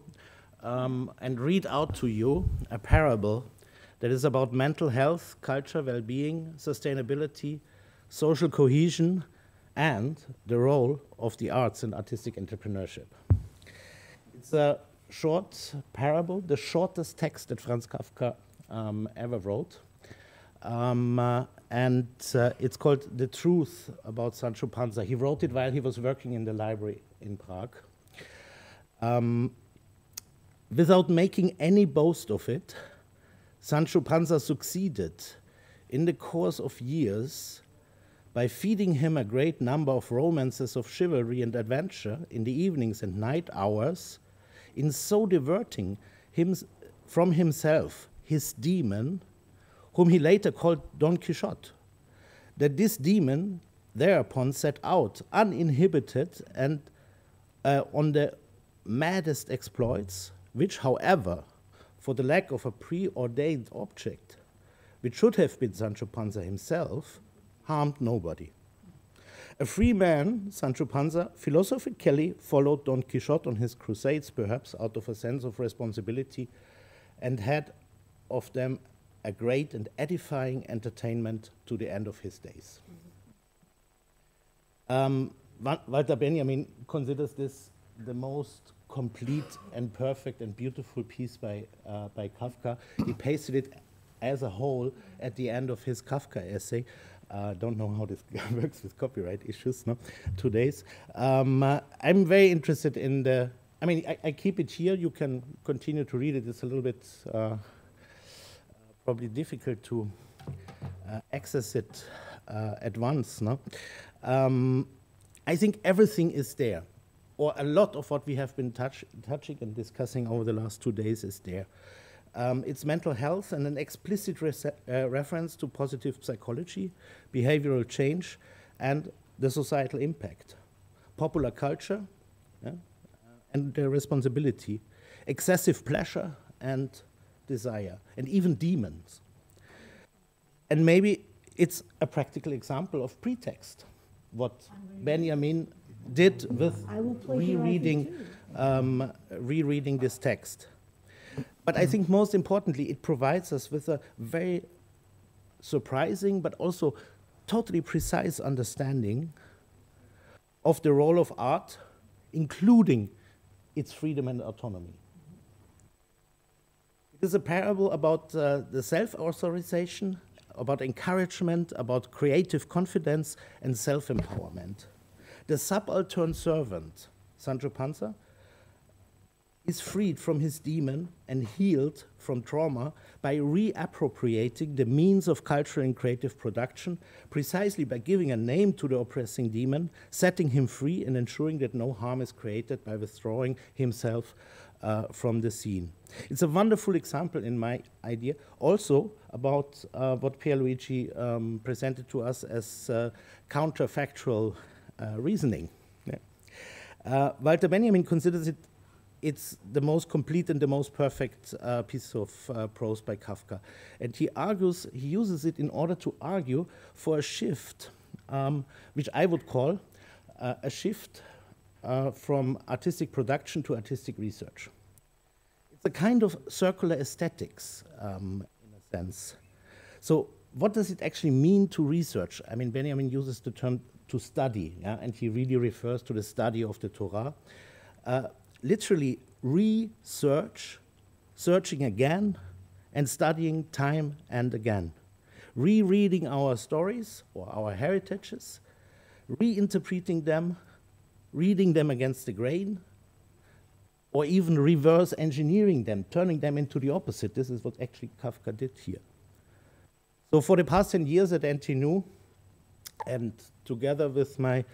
and read out to you a parable that is about mental health, culture, well-being, sustainability, social cohesion, and the role of the arts in artistic entrepreneurship. It's a short parable, the shortest text that Franz Kafka ever wrote. And it's called The Truth About Sancho Panza. He wrote it while he was working in the library in Prague. Without making any boast of it, Sancho Panza succeeded in the course of years by feeding him a great number of romances of chivalry and adventure in the evenings and night hours, in so diverting him from himself, his demon, whom he later called Don Quixote, that this demon thereupon set out uninhibited and on the maddest exploits, which, however, for the lack of a preordained object, which should have been Sancho Panza himself, harmed nobody. A free man, Sancho Panza philosophically followed Don Quixote on his crusades, perhaps out of a sense of responsibility, and had of them a great and edifying entertainment to the end of his days. Walter Benjamin considers this the most complete and perfect and beautiful piece by Kafka. He pasted it as a whole at the end of his Kafka essay. Don't know how this works with copyright issues, no? 2 days. I'm very interested in the, I mean, I keep it here. You can continue to read it. It's a little bit probably difficult to access it at once, no? I think everything is there, or a lot of what we have been touching and discussing over the last 2 days is there. It's mental health and an explicit reference to positive psychology, behavioral change, and the societal impact. Popular culture, yeah, and their responsibility, excessive pleasure and desire, and even demons. And maybe it's a practical example of pretext, what Benjamin did with rereading this text. But I think most importantly, it provides us with a very surprising but also totally precise understanding of the role of art, including its freedom and autonomy. It is a parable about the self-authorization, about encouragement, about creative confidence and self-empowerment. The subaltern servant, Sancho Panza, is freed from his demon and healed from trauma by reappropriating the means of cultural and creative production, precisely by giving a name to the oppressing demon, setting him free and ensuring that no harm is created by withdrawing himself from the scene. It's a wonderful example in my idea, also about what Pierluigi presented to us as counterfactual reasoning. Yeah. Walter Benjamin considers it's the most complete and the most perfect piece of prose by Kafka. And he uses it in order to argue for a shift, which I would call a shift from artistic production to artistic research. It's a kind of circular aesthetics, in a sense. So what does it actually mean to research? I mean, Benjamin uses the term to study, yeah? And he really refers to the study of the Torah. Literally research, searching again, and studying time and again. Rereading our stories or our heritages, reinterpreting them, reading them against the grain, or even reverse engineering them, turning them into the opposite. This is what actually Kafka did here. So for the past 10 years at NTNU, and together with my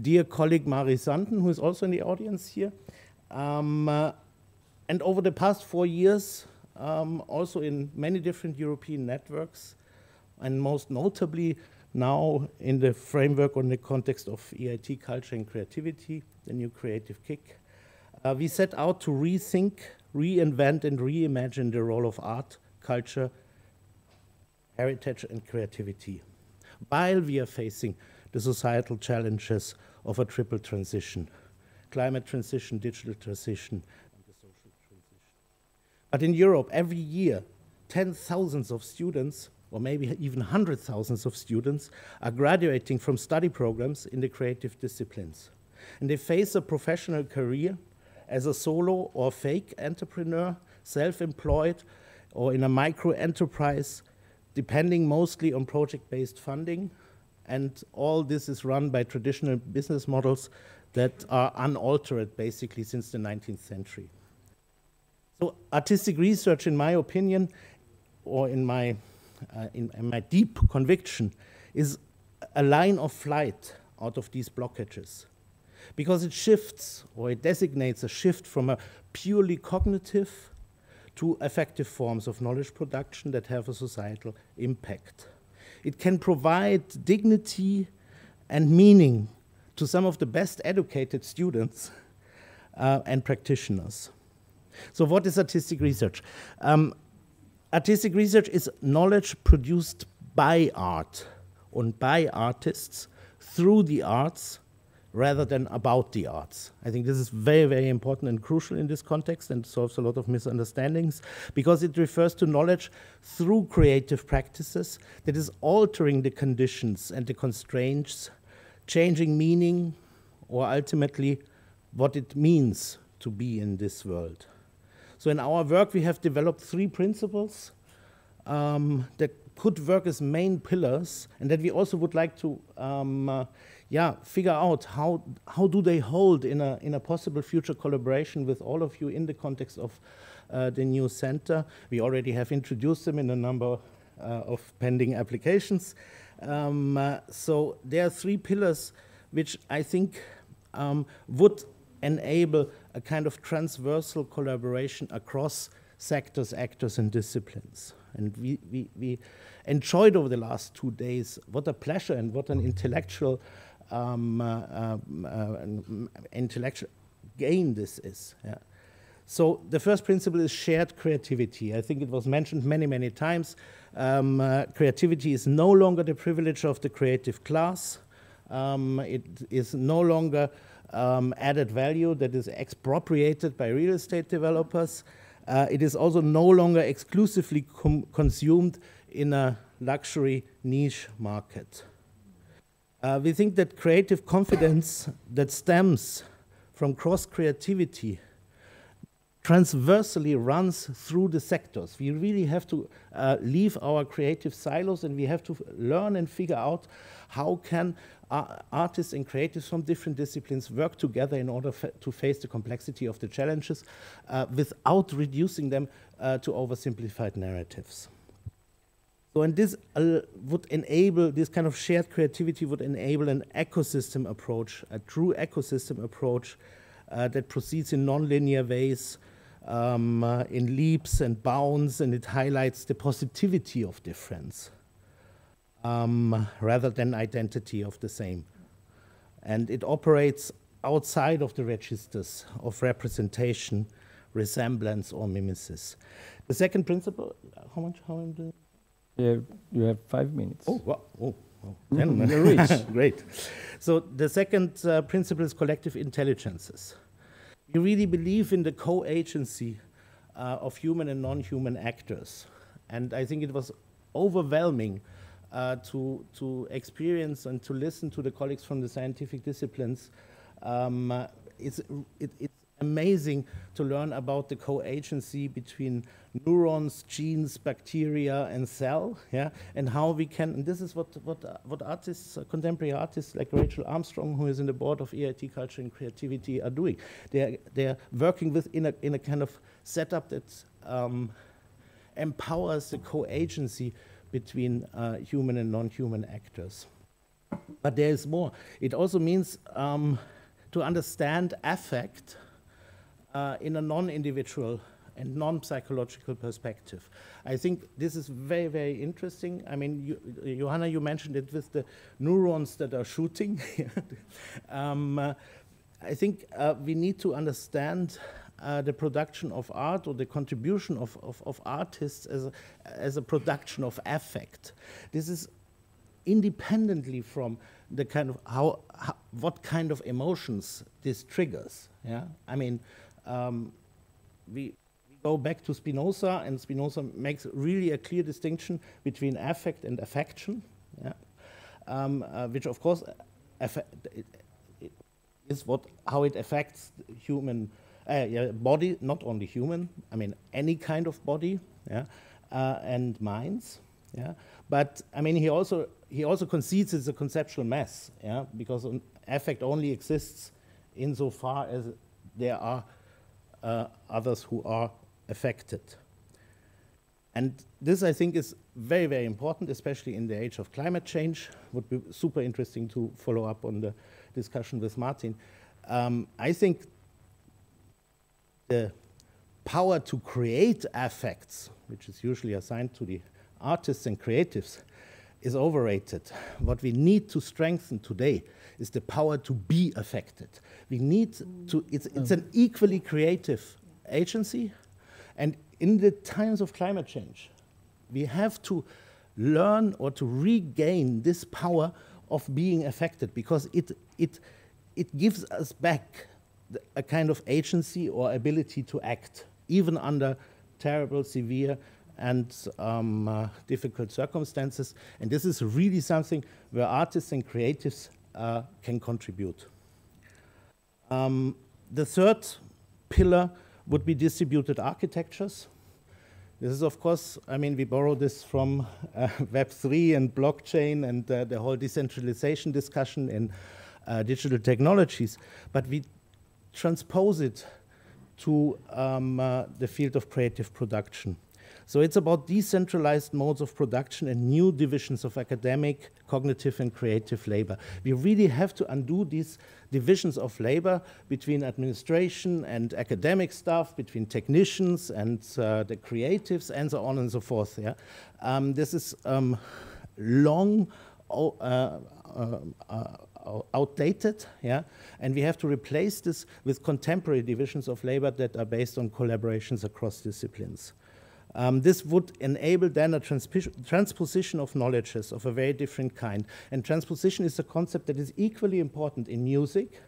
dear colleague Mari Sanden, who is also in the audience here, and over the past 4 years, also in many different European networks, and most notably now in the framework or in the context of EIT Culture and Creativity, the new Creative Kick, we set out to rethink, reinvent, and reimagine the role of art, culture, heritage, and creativity, while we are facing the societal challenges of a triple transition: climate transition, digital transition, and the social transition. But in Europe, every year, 10,000 of students, or maybe even 100,000 of students, are graduating from study programs in the creative disciplines. And they face a professional career as a solo or fake entrepreneur, self-employed, or in a micro-enterprise, depending mostly on project-based funding. And all this is run by traditional business models that are unaltered basically since the 19th century. So artistic research, in my opinion, or in my deep conviction, is a line of flight out of these blockages, because it shifts, or it designates a shift from a purely cognitive to affective forms of knowledge production that have a societal impact. It can provide dignity and meaning to some of the best educated students and practitioners. So what is artistic research? Artistic research is knowledge produced by art and by artists through the arts rather than about the arts. I think this is very, very important and crucial in this context and solves a lot of misunderstandings, because it refers to knowledge through creative practices that is altering the conditions and the constraints, changing meaning, or ultimately what it means to be in this world. So in our work, we have developed 3 principles that could work as main pillars, and that we also would like to figure out how do they hold in a possible future collaboration with all of you in the context of the new center. We already have introduced them in a number of pending applications. So there are 3 pillars which I think would enable a kind of transversal collaboration across sectors, actors, and disciplines. And we enjoyed over the last 2 days what a pleasure and what an intellectual gain this is. Yeah. So the first principle is shared creativity. I think it was mentioned many, many times. Creativity is no longer the privilege of the creative class. It is no longer added value that is expropriated by real estate developers. It is also no longer exclusively consumed in a luxury niche market. We think that creative confidence that stems from cross-creativity transversally runs through the sectors. We really have to leave our creative silos, and we have to learn and figure out how can artists and creatives from different disciplines work together in order to face the complexity of the challenges without reducing them to oversimplified narratives. So, and this would enable, this kind of shared creativity would enable an ecosystem approach, a true ecosystem approach that proceeds in non-linear ways, in leaps and bounds, and it highlights the positivity of difference rather than identity of the same. And it operates outside of the registers of representation, resemblance, or mimesis. The second principle, how much? How am I doing? You have 5 minutes. Oh, wow. Oh, 10. You're rich. Great. So the second principle is collective intelligences. We really believe in the co-agency of human and non-human actors. And I think it was overwhelming to experience and to listen to the colleagues from the scientific disciplines. It's amazing to learn about the co-agency between neurons, genes, bacteria, and cell, yeah, and how we can, and this is what artists, contemporary artists like Rachel Armstrong, who is in the board of EIT Culture and Creativity, are doing. They're working with in a kind of setup that empowers the co-agency between human and non-human actors. But there is more. It also means to understand affect in a non-individual and non-psychological perspective. I think this is very, very interesting. I mean, Johanna, you mentioned it with the neurons that are shooting. I think we need to understand the production of art, or the contribution of artists as a production of affect. This is independently from the kind of what kind of emotions this triggers. Yeah, I mean, we go back to Spinoza, and Spinoza makes really a clear distinction between affect and affection, yeah? Which of course is how it affects human body, not only human, I mean any kind of body, yeah, and minds, yeah. But I mean he also concedes it's a conceptual mess, yeah, because affect only exists insofar as there are others who are affected. And this, I think, is very, very important, especially in the age of climate change. Would be super interesting to follow up on the discussion with Martin. I think the power to create affects, which is usually assigned to the artists and creatives, is overrated. What we need to strengthen today is the power to be affected. We need to, it's an equally creative agency, and in the times of climate change, we have to learn or to regain this power of being affected, because it gives us back a kind of agency or ability to act, even under terrible, severe, and difficult circumstances. And this is really something where artists and creatives can contribute. The third pillar would be distributed architectures. This is, of course, I mean, we borrow this from Web3 and blockchain and the whole decentralization discussion in digital technologies, but we transpose it to the field of creative production. So it's about decentralized modes of production and new divisions of academic, cognitive, and creative labor. We really have to undo these divisions of labor between administration and academic staff, between technicians and the creatives, and so on and so forth. Yeah? This is long, outdated, yeah, and we have to replace this with contemporary divisions of labor that are based on collaborations across disciplines. This would enable then a transposition of knowledges of a very different kind. And transposition is a concept that is equally important in music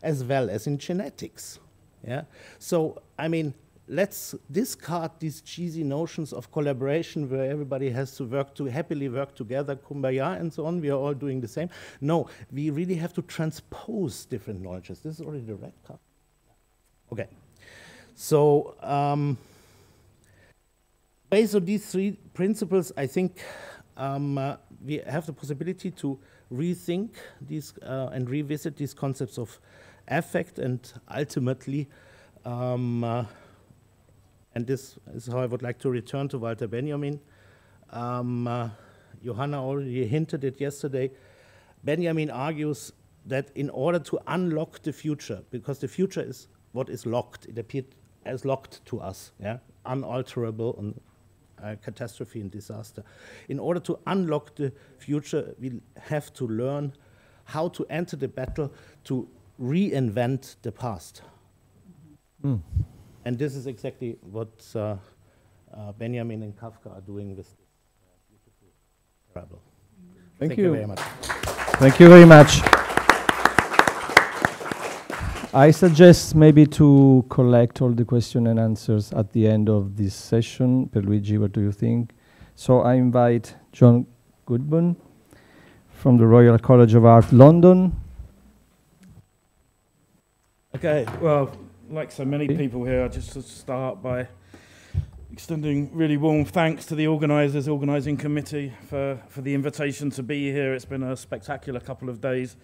as well as in genetics. Yeah? So, I mean, let's discard these cheesy notions of collaboration where everybody has to happily work together, kumbaya and so on. We are all doing the same. No, we really have to transpose different knowledges. This is already the red card. Okay. So, based on these three principles, I think we have the possibility to rethink these and revisit these concepts of affect, and ultimately, and this is how I would like to return to Walter Benjamin. Johanna already hinted it yesterday. Benjamin argues that in order to unlock the future, because the future is what is locked, it appeared as locked to us, yeah, unalterable and catastrophe and disaster. In order to unlock the future, we have to learn how to enter the battle to reinvent the past. Mm. And this is exactly what Benjamin and Kafka are doing with this beautiful parable. Thank you very much. Thank you very much. I suggest maybe to collect all the question and answers at the end of this session. Pierluigi, what do you think? So I invite John Goodburn from the Royal College of Art, London. Okay, well, like so many people here, I just start by extending really warm thanks to the organising committee for the invitation to be here. It's been a spectacular couple of days.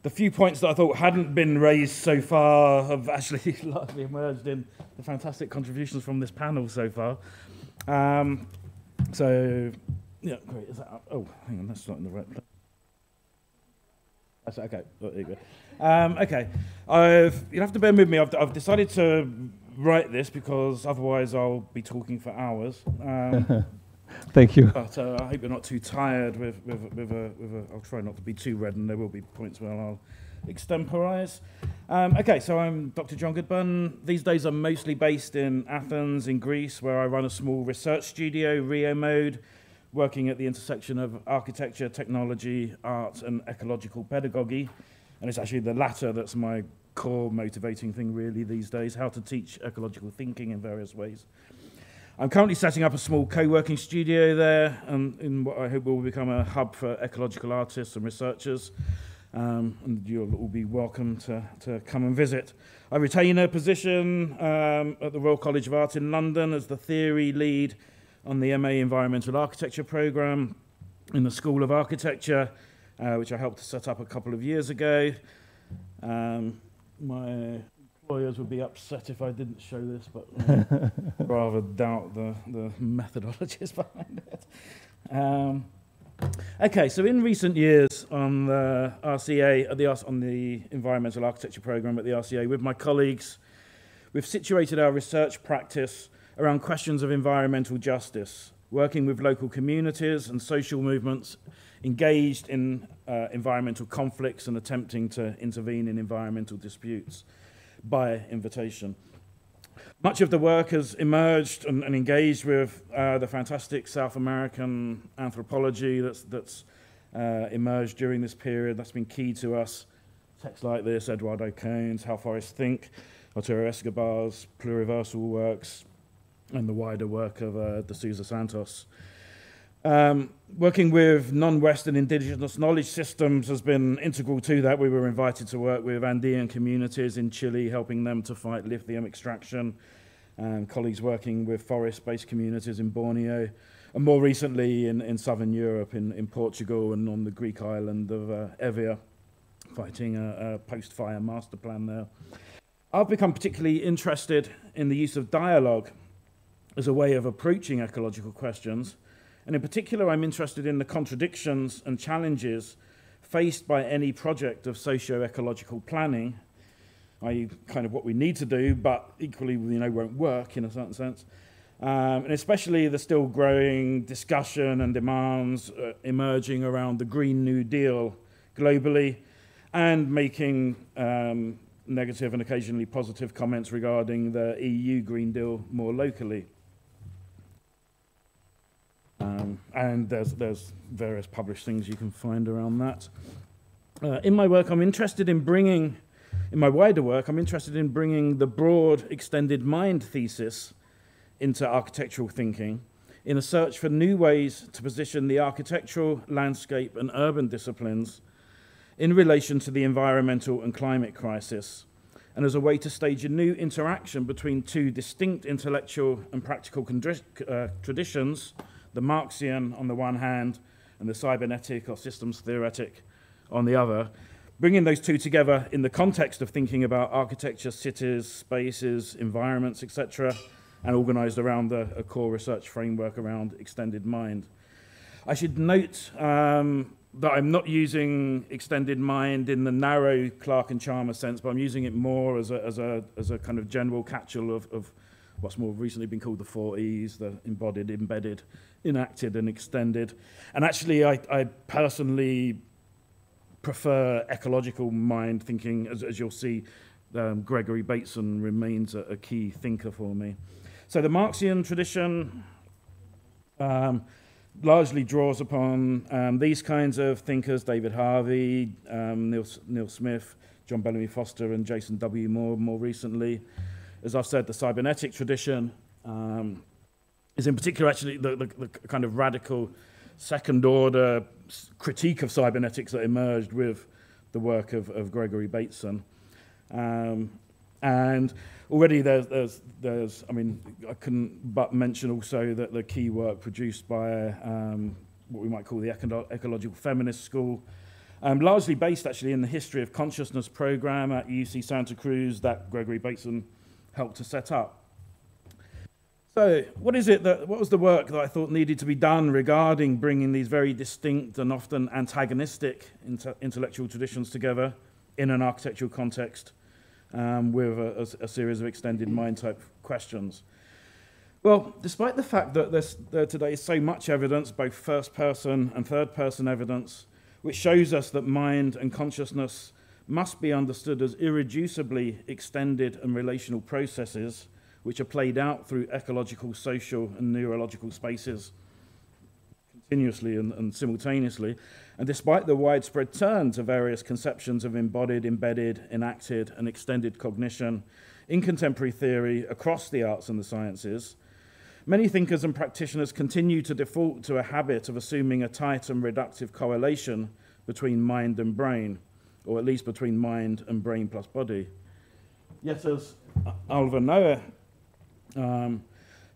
The few points that I thought hadn't been raised so far have actually largely emerged in the fantastic contributions from this panel so far. So, yeah, great. Is that up? Oh, hang on, that's not in the right place. That's okay. Oh, there you go. Okay, you'll have to bear with me. I've decided to write this because otherwise I'll be talking for hours. Thank you. But I hope you're not too tired with I'll try not to be too red, and there will be points where I'll extemporize. Okay, so I'm Dr. John Goodburn. These days I'm mostly based in Athens, in Greece, where I run a small research studio, Rio Mode, working at the intersection of architecture, technology, art, and ecological pedagogy. And it's actually the latter that's my core motivating thing really these days, how to teach ecological thinking in various ways. I'm currently setting up a small co-working studio there in what I hope will become a hub for ecological artists and researchers. And you'll all be welcome to come and visit. I retain a position at the Royal College of Art in London as the theory lead on the MA Environmental Architecture programme in the School of Architecture, which I helped to set up a couple of years ago. My employers would be upset if I didn't show this, but rather doubt the methodologies behind it. Okay, so in recent years on the RCA, on the Environmental Architecture programme at the RCA, with my colleagues, we've situated our research practice around questions of environmental justice, working with local communities and social movements engaged in environmental conflicts and attempting to intervene in environmental disputes by invitation. Much of the work has emerged and engaged with the fantastic South American anthropology that's emerged during this period. That's been key to us. Texts like this, Eduardo Cohn's How Forests Think, Arturo Escobar's Pluriversal works, and the wider work of De Souza Santos. Working with non-Western indigenous knowledge systems has been integral to that. We were invited to work with Andean communities in Chile, helping them to fight lithium extraction colleagues working with forest-based communities in Borneo, and more recently in southern Europe, in Portugal and on the Greek island of Evia, fighting a post-fire master plan there. I've become particularly interested in the use of dialogue as a way of approaching ecological questions, and in particular I'm interested in the contradictions and challenges faced by any project of socio-ecological planning, i.e. kind of what we need to do, but equally won't work in a certain sense, and especially the still growing discussion and demands emerging around the Green New Deal globally, and making negative and occasionally positive comments regarding the EU Green Deal more locally. And there's various published things you can find around that. In my work, I'm interested in bringing, in my wider work, I'm interested in bringing the broad extended mind thesis into architectural thinking in a search for new ways to position the architectural, landscape, and urban disciplines in relation to the environmental and climate crisis, and as a way to stage a new interaction between two distinct intellectual and practical traditions, the Marxian on the one hand, and the cybernetic or systems theoretic on the other, bringing those two together in the context of thinking about architecture, cities, spaces, environments, etc., and organized around a core research framework around extended mind. I should note that I'm not using extended mind in the narrow Clark and Chalmers sense, but I'm using it more as a kind of general catch-all of what's more recently been called the 4 E's, the embodied, embedded, enacted, and extended. And actually, I personally prefer ecological mind thinking. As you'll see, Gregory Bateson remains a key thinker for me. So the Marxian tradition largely draws upon these kinds of thinkers: David Harvey, Neil Smith, John Bellamy Foster, and Jason W. Moore more recently. As I've said, the cybernetic tradition is in particular actually the kind of radical second-order critique of cybernetics that emerged with the work of Gregory Bateson. And already there's I mean, I couldn't but mention also that the key work produced by what we might call the ecological feminist school, largely based actually in the history of consciousness program at UC Santa Cruz that Gregory Bateson helped to set up. So what was the work that I thought needed to be done regarding bringing these very distinct and often antagonistic intellectual traditions together in an architectural context with a series of extended mind type questions? Well, despite the fact that there today is so much evidence, both first person and third person evidence, which shows us that mind and consciousness must be understood as irreducibly extended and relational processes which are played out through ecological, social, and neurological spaces continuously and simultaneously. And despite the widespread turn to various conceptions of embodied, embedded, enacted, and extended cognition in contemporary theory across the arts and the sciences, many thinkers and practitioners continue to default to a habit of assuming a tight and reductive correlation between mind and brain, or at least between mind and brain plus body. Yet, as Oliver Noah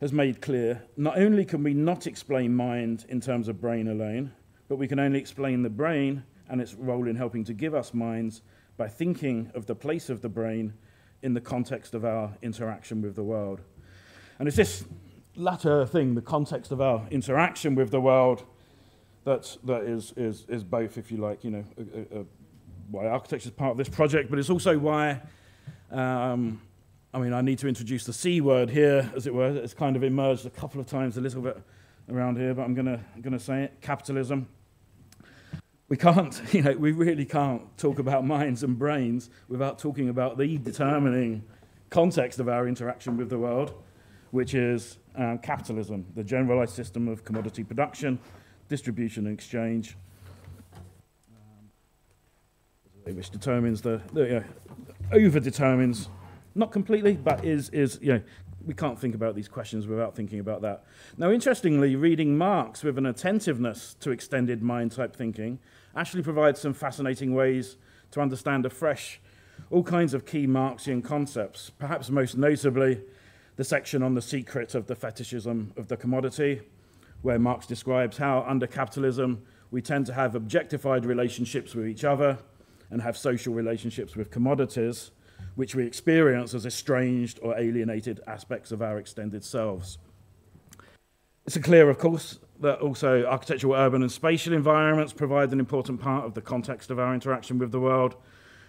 has made clear, not only can we not explain mind in terms of brain alone, but we can only explain the brain and its role in helping to give us minds by thinking of the place of the brain in the context of our interaction with the world. And it's this latter thing, the context of our interaction with the world, that is both, if you like, why architecture is part of this project, but it's also why, I mean, I need to introduce the C word here, as it were. It's kind of emerged a couple of times a little bit around here, but I'm gonna say it, capitalism. We can't, we really can't talk about minds and brains without talking about the determining context of our interaction with the world, which is capitalism, the generalized system of commodity production, distribution and exchange, which determines over-determines, not completely, but is we can't think about these questions without thinking about that. Now, interestingly, reading Marx with an attentiveness to extended mind type thinking actually provides some fascinating ways to understand afresh all kinds of key Marxian concepts, perhaps most notably the section on the secret of the fetishism of the commodity, where Marx describes how under capitalism we tend to have objectified relationships with each other and have social relationships with commodities, which we experience as estranged or alienated aspects of our extended selves. It's clear, of course, that also architectural, urban and spatial environments provide an important part of the context of our interaction with the world,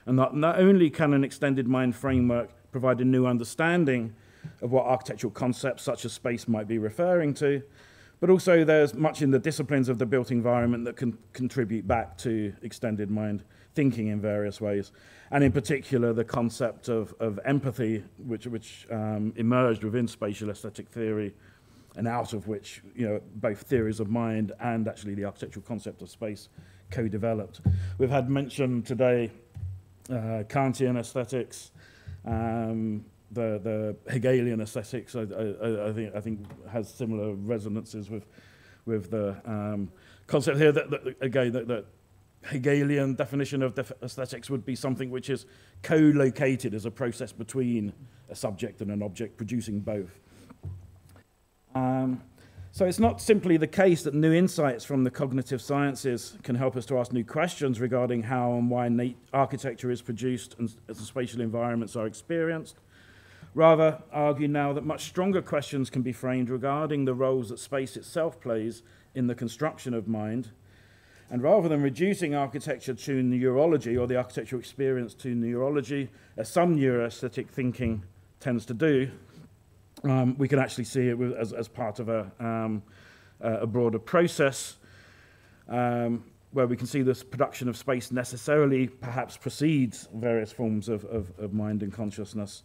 and that not only can an extended mind framework provide a new understanding of what architectural concepts such as space might be referring to, but also there's much in the disciplines of the built environment that can contribute back to extended mind thinking in various ways. And in particular, the concept of empathy, which emerged within spatial aesthetic theory, and out of which both theories of mind and actually the architectural concept of space co-developed. We've had mentioned today Kantian aesthetics, the Hegelian aesthetics. I think has similar resonances with the concept here. That Hegelian definition of aesthetics would be something which is co-located as a process between a subject and an object, producing both. So it's not simply the case that new insights from the cognitive sciences can help us to ask new questions regarding how and why architecture is produced and as the spatial environments are experienced. Rather, I argue now that much stronger questions can be framed regarding the roles that space itself plays in the construction of mind. And rather than reducing architecture to neurology or the architectural experience to neurology, as some neuroaesthetic thinking tends to do, we can actually see it as part of a broader process where we can see this production of space necessarily perhaps precedes various forms of mind and consciousness.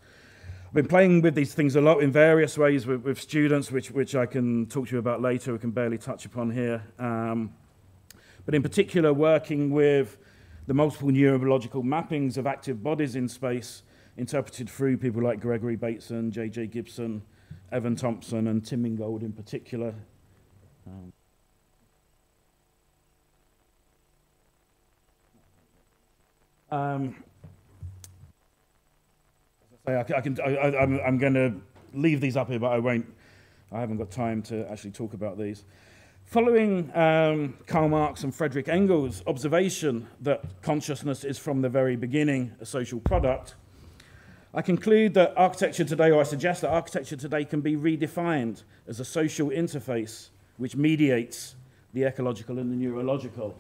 I've been playing with these things a lot in various ways with students, which I can talk to you about later, we can barely touch upon here. But in particular, working with the multiple neurological mappings of active bodies in space, interpreted through people like Gregory Bateson, J.J. Gibson, Evan Thompson, and Tim Ingold in particular. I'm going to leave these up here, but I haven't got time to actually talk about these. Following Karl Marx and Friedrich Engels' observation that consciousness is from the very beginning a social product, I conclude that architecture today, or I suggest that architecture today can be redefined as a social interface which mediates the ecological and the neurological.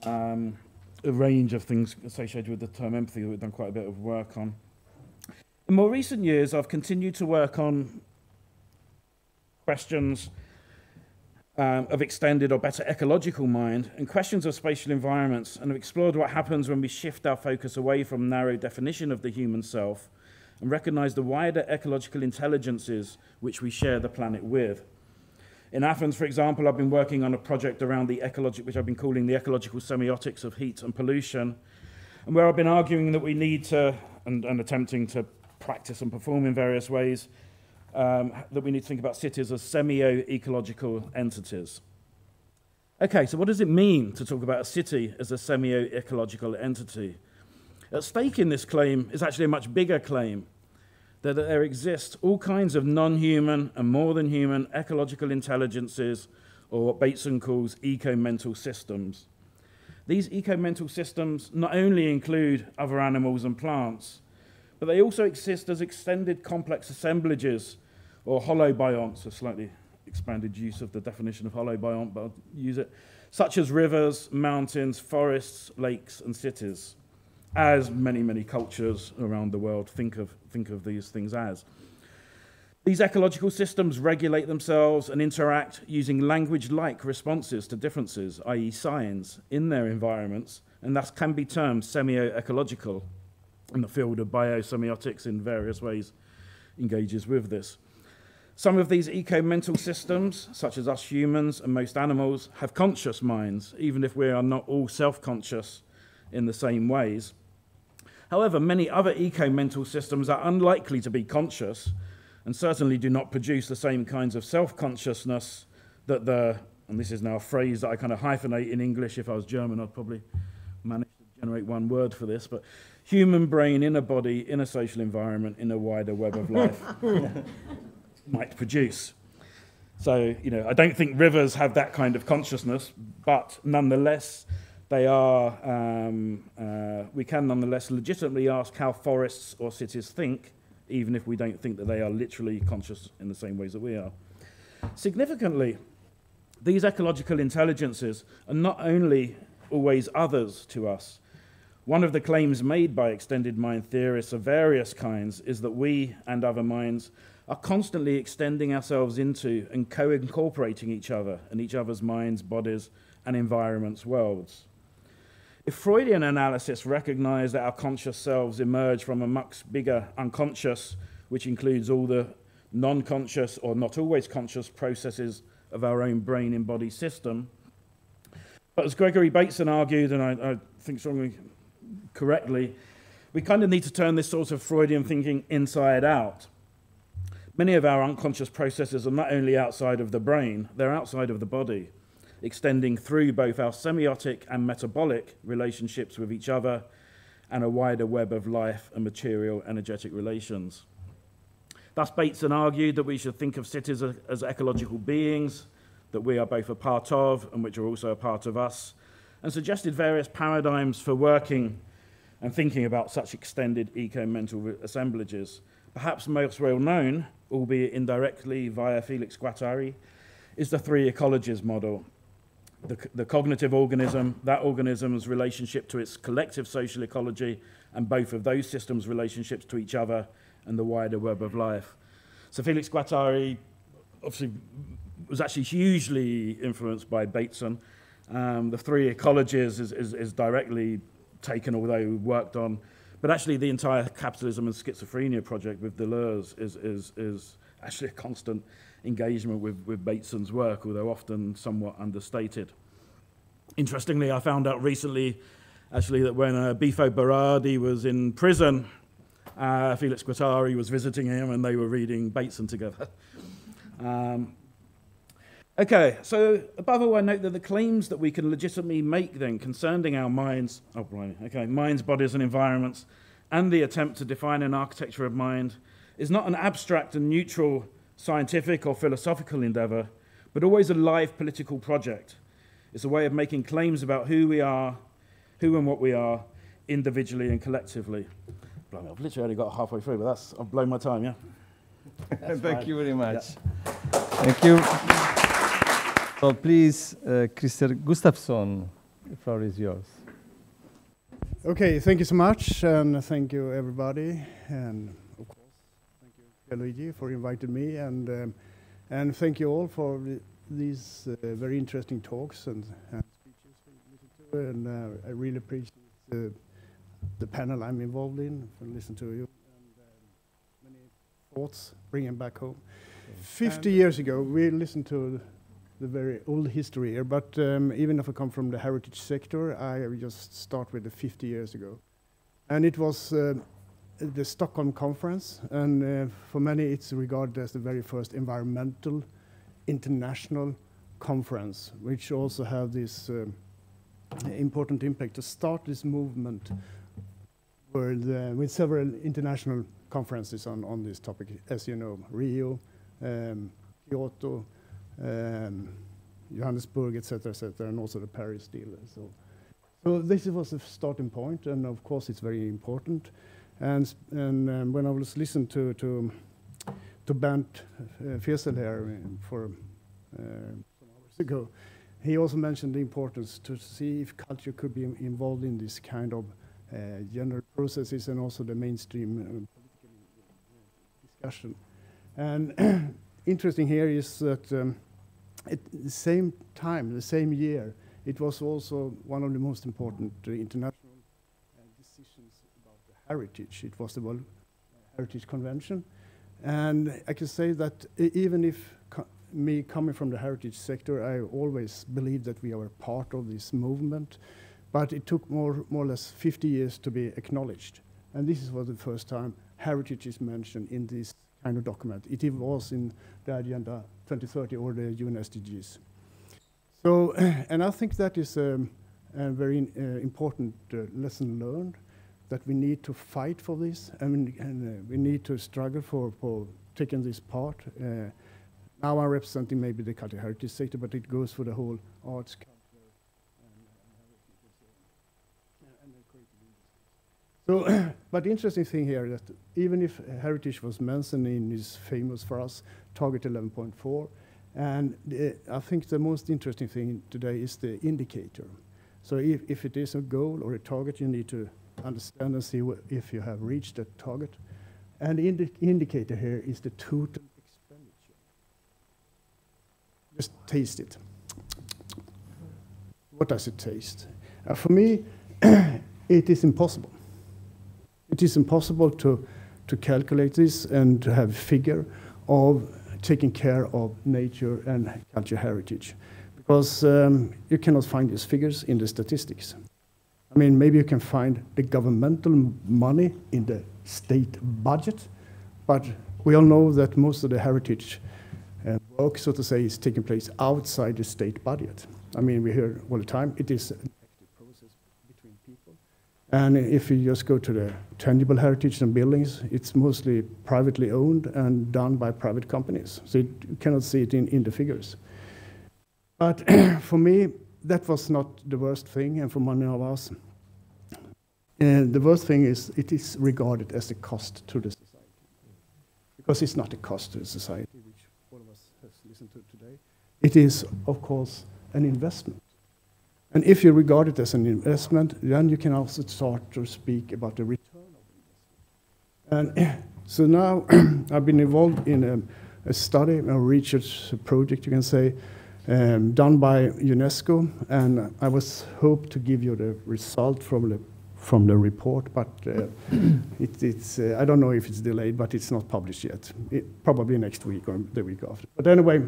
A range of things associated with the term empathy that we've done quite a bit of work on. In more recent years, I've continued to work on questions of extended or better ecological mind and questions of spatial environments, and have explored what happens when we shift our focus away from narrow definition of the human self and recognize the wider ecological intelligences which we share the planet with. In Athens, for example, I've been working on a project around the which I've been calling the ecological semiotics of heat and pollution, and where I've been arguing that we need to, and attempting to practice and perform in various ways, that we need to think about cities as semio-ecological entities. Okay, so what does it mean to talk about a city as a semio-ecological entity? At stake in this claim is actually a much bigger claim, that there exist all kinds of non-human and more than human ecological intelligences, or what Bateson calls eco-mental systems. These eco-mental systems not only include other animals and plants, but they also exist as extended complex assemblages, or holobionts, a slightly expanded use of the definition of holobiont, but I'll use it, such as rivers, mountains, forests, lakes, and cities, as many, many cultures around the world think of these things as. These ecological systems regulate themselves and interact using language-like responses to differences, i.e. signs, in their environments, and thus can be termed semio-ecological. And the field of biosemiotics in various ways engages with this. Some of these eco-mental systems, such as us humans and most animals, have conscious minds, even if we are not all self-conscious in the same ways. However, many other eco-mental systems are unlikely to be conscious and certainly do not produce the same kinds of self-consciousness that and this is now a phrase that I kind of hyphenate in English. If I was German, I'd probably manage to generate scientific one word for this, but human brain in a body, in a social environment, in a wider web of life might produce. So, you know, I don't think rivers have that kind of consciousness, but nonetheless, they are, we can nonetheless legitimately ask how forests or cities think, even if we don't think that they are literally conscious in the same ways that we are. Significantly, these ecological intelligences are not only always others to us. One of the claims made by extended mind theorists of various kinds is that we and other minds are constantly extending ourselves into and co-incorporating each other and each other's minds, bodies, and environments' worlds. If Freudian analysis recognized that our conscious selves emerge from a much bigger unconscious, which includes all the non-conscious or not always conscious processes of our own brain-in-body system, but as Gregory Bateson argued, and I think strongly correctly, we kind of need to turn this sort of Freudian thinking inside out. Many of our unconscious processes are not only outside of the brain, they're outside of the body, extending through both our semiotic and metabolic relationships with each other and a wider web of life and material energetic relations. Thus, Bateson argued that we should think of cities as ecological beings that we are both a part of and which are also a part of us, and suggested various paradigms for working and thinking about such extended eco-mental assemblages. Perhaps most well known, albeit indirectly via Felix Guattari, is the three ecologies model. The cognitive organism, that organism's relationship to its collective social ecology, and both of those systems' relationships to each other and the wider web of life. So Felix Guattari obviously was actually hugely influenced by Bateson. The three ecologies is directly taken, although worked on, but actually the entire capitalism and schizophrenia project with Deleuze is actually a constant engagement with Bateson's work, although often somewhat understated. Interestingly, I found out recently, actually, that when Bifo Berardi was in prison, Felix Guattari was visiting him and they were reading Bateson together. Okay, so above all, I note that the claims that we can legitimately make then concerning our minds, minds, bodies, and environments, and the attempt to define an architecture of mind is not an abstract and neutral scientific or philosophical endeavor, but always a live political project. It's a way of making claims about who we are, who and what we are, individually and collectively. Blimey, I've literally only got halfway through, but I've blown my time, yeah? Thank you very much. Yeah. Thank you. So please, Christer Gustafsson, the floor is yours. Okay, thank you so much, and thank you everybody, and of course, thank you Luigi for inviting me, and thank you all for these very interesting talks and speeches we listened to, and I really appreciate the panel I'm involved in, and listen to you, and many thoughts bringing back home. 50 years ago, we listened to the very old history here, but even if I come from the heritage sector, I just start with the 50 years ago. And it was the Stockholm Conference, and for many it's regarded as the very first environmental international conference, which also have this important impact to start this movement with several international conferences on this topic, as you know, Rio, Kyoto, Johannesburg, etc., and also the Paris deal. So this was a starting point, and of course it's very important. And when I was listening to Bernd Ferstel here for some hours ago, he also mentioned the importance to see if culture could be involved in this kind of general processes and also the mainstream political discussion. And interesting here is that at the same time, the same year, it was also one of the most important international decisions about the heritage. It was the World Heritage Convention. And I can say that even if me coming from the heritage sector, I always believed that we are part of this movement, but it took more or less 50 years to be acknowledged. And this was the first time heritage is mentioned in this kind of document. It even was in the Agenda 2030 or the UN SDGs. So, and I think that is and very important lesson learned, that we need to fight for this, and we need to struggle for taking this part. Now I'm representing maybe the cultural heritage sector, but it goes for the whole arts, culture, and creative industries. So, but the interesting thing here is that even if heritage was mentioned in this famous for us target 11.4, and I think the most interesting thing today is the indicator. So if it is a goal or a target, you need to understand and see if you have reached that target. And the indicator here is the total expenditure. Just taste it. What does it taste? For me, it is impossible. It is impossible to calculate this and to have a figure of taking care of nature and cultural heritage, because you cannot find these figures in the statistics. I mean, maybe you can find the governmental money in the state budget, but we all know that most of the heritage work, so to say, is taking place outside the state budget. I mean, we hear all the time, it is an active process between people. And if you just go to the tangible heritage and buildings, it's mostly privately owned and done by private companies. So you cannot see it in the figures. But for me, that was not the worst thing, and for many of us, the worst thing is it is regarded as a cost to the society. Because it's not a cost to the society, which all of us have listened to today. It is, of course, an investment. And if you regard it as an investment, then you can also start to speak about the return of investment. And so now I've been involved in a study, a research project, you can say, done by UNESCO, and I was hoped to give you the result from the report, but it's I don't know if it's delayed, but it's not published yet. Probably next week or the week after. But anyway,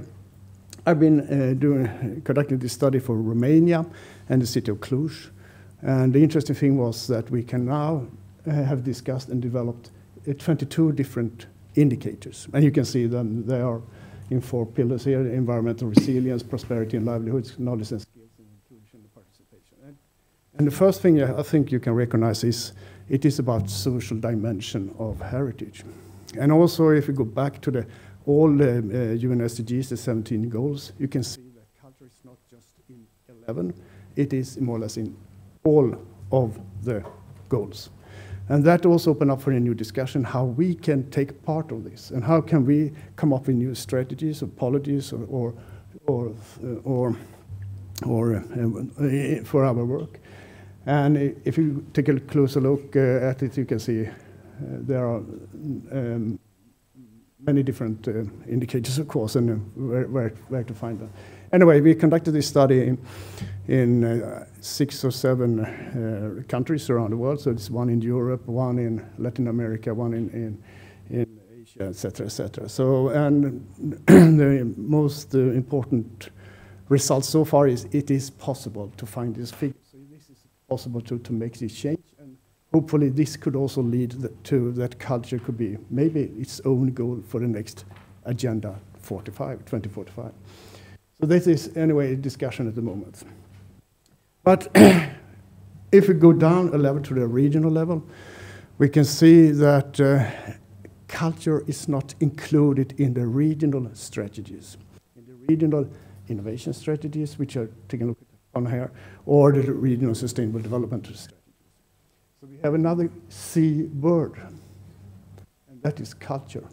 I've been conducting this study for Romania and the city of Cluj, and the interesting thing was that we can now have discussed and developed 22 different indicators, and you can see them. They are in 4 pillars here: environmental resilience, prosperity and livelihoods, knowledge and skills, and inclusion and participation. And the first thing I think you can recognize is it is about social dimension of heritage. And also, if you go back to all the UN SDGs, the 17 goals, you can see that culture is not just in 11, it is more or less in all of the goals. And that also opened up for a new discussion, how we can take part of this, and how can we come up with new strategies or policies or for our work. And if you take a closer look at it, you can see there are many different indicators, of course, and where to find them. Anyway, we conducted this study in 6 or 7 countries around the world. So it's one in Europe, one in Latin America, one in Asia, etc., etc. So, and the most important result so far is it is possible to find this figure. So this is possible to make this change, and hopefully this could also lead to that culture could be maybe its own goal for the next Agenda 2045. So this is, anyway, a discussion at the moment. But if we go down a level to the regional level, we can see that culture is not included in the regional strategies, in the regional innovation strategies, which are taking a look on here, or the regional sustainable development strategies. So we have another C word, and that is culture.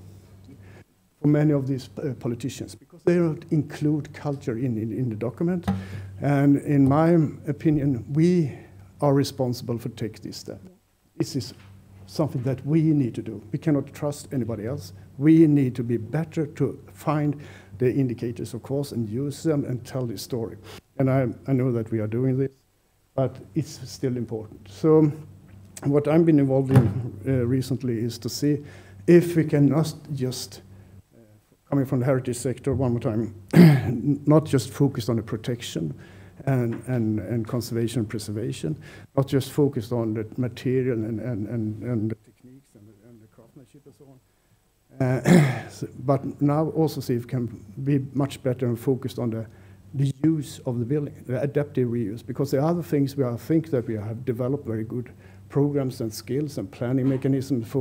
For many of these politicians, because they don't include culture in the document. And in my opinion, we are responsible for taking this step. This is something that we need to do. We cannot trust anybody else. We need to be better to find the indicators, of course, and use them and tell the story. And I know that we are doing this, but it's still important. So what I've been involved in recently is to see if we can not just coming from the heritage sector, one more time, not just focused on the protection and conservation and preservation, not just focused on the material and the techniques and the craftsmanship and so on, but now also see if it can be much better and focused on the the use of the building, the adaptive reuse, because the other things I think that we have developed very good programs and skills and planning mechanisms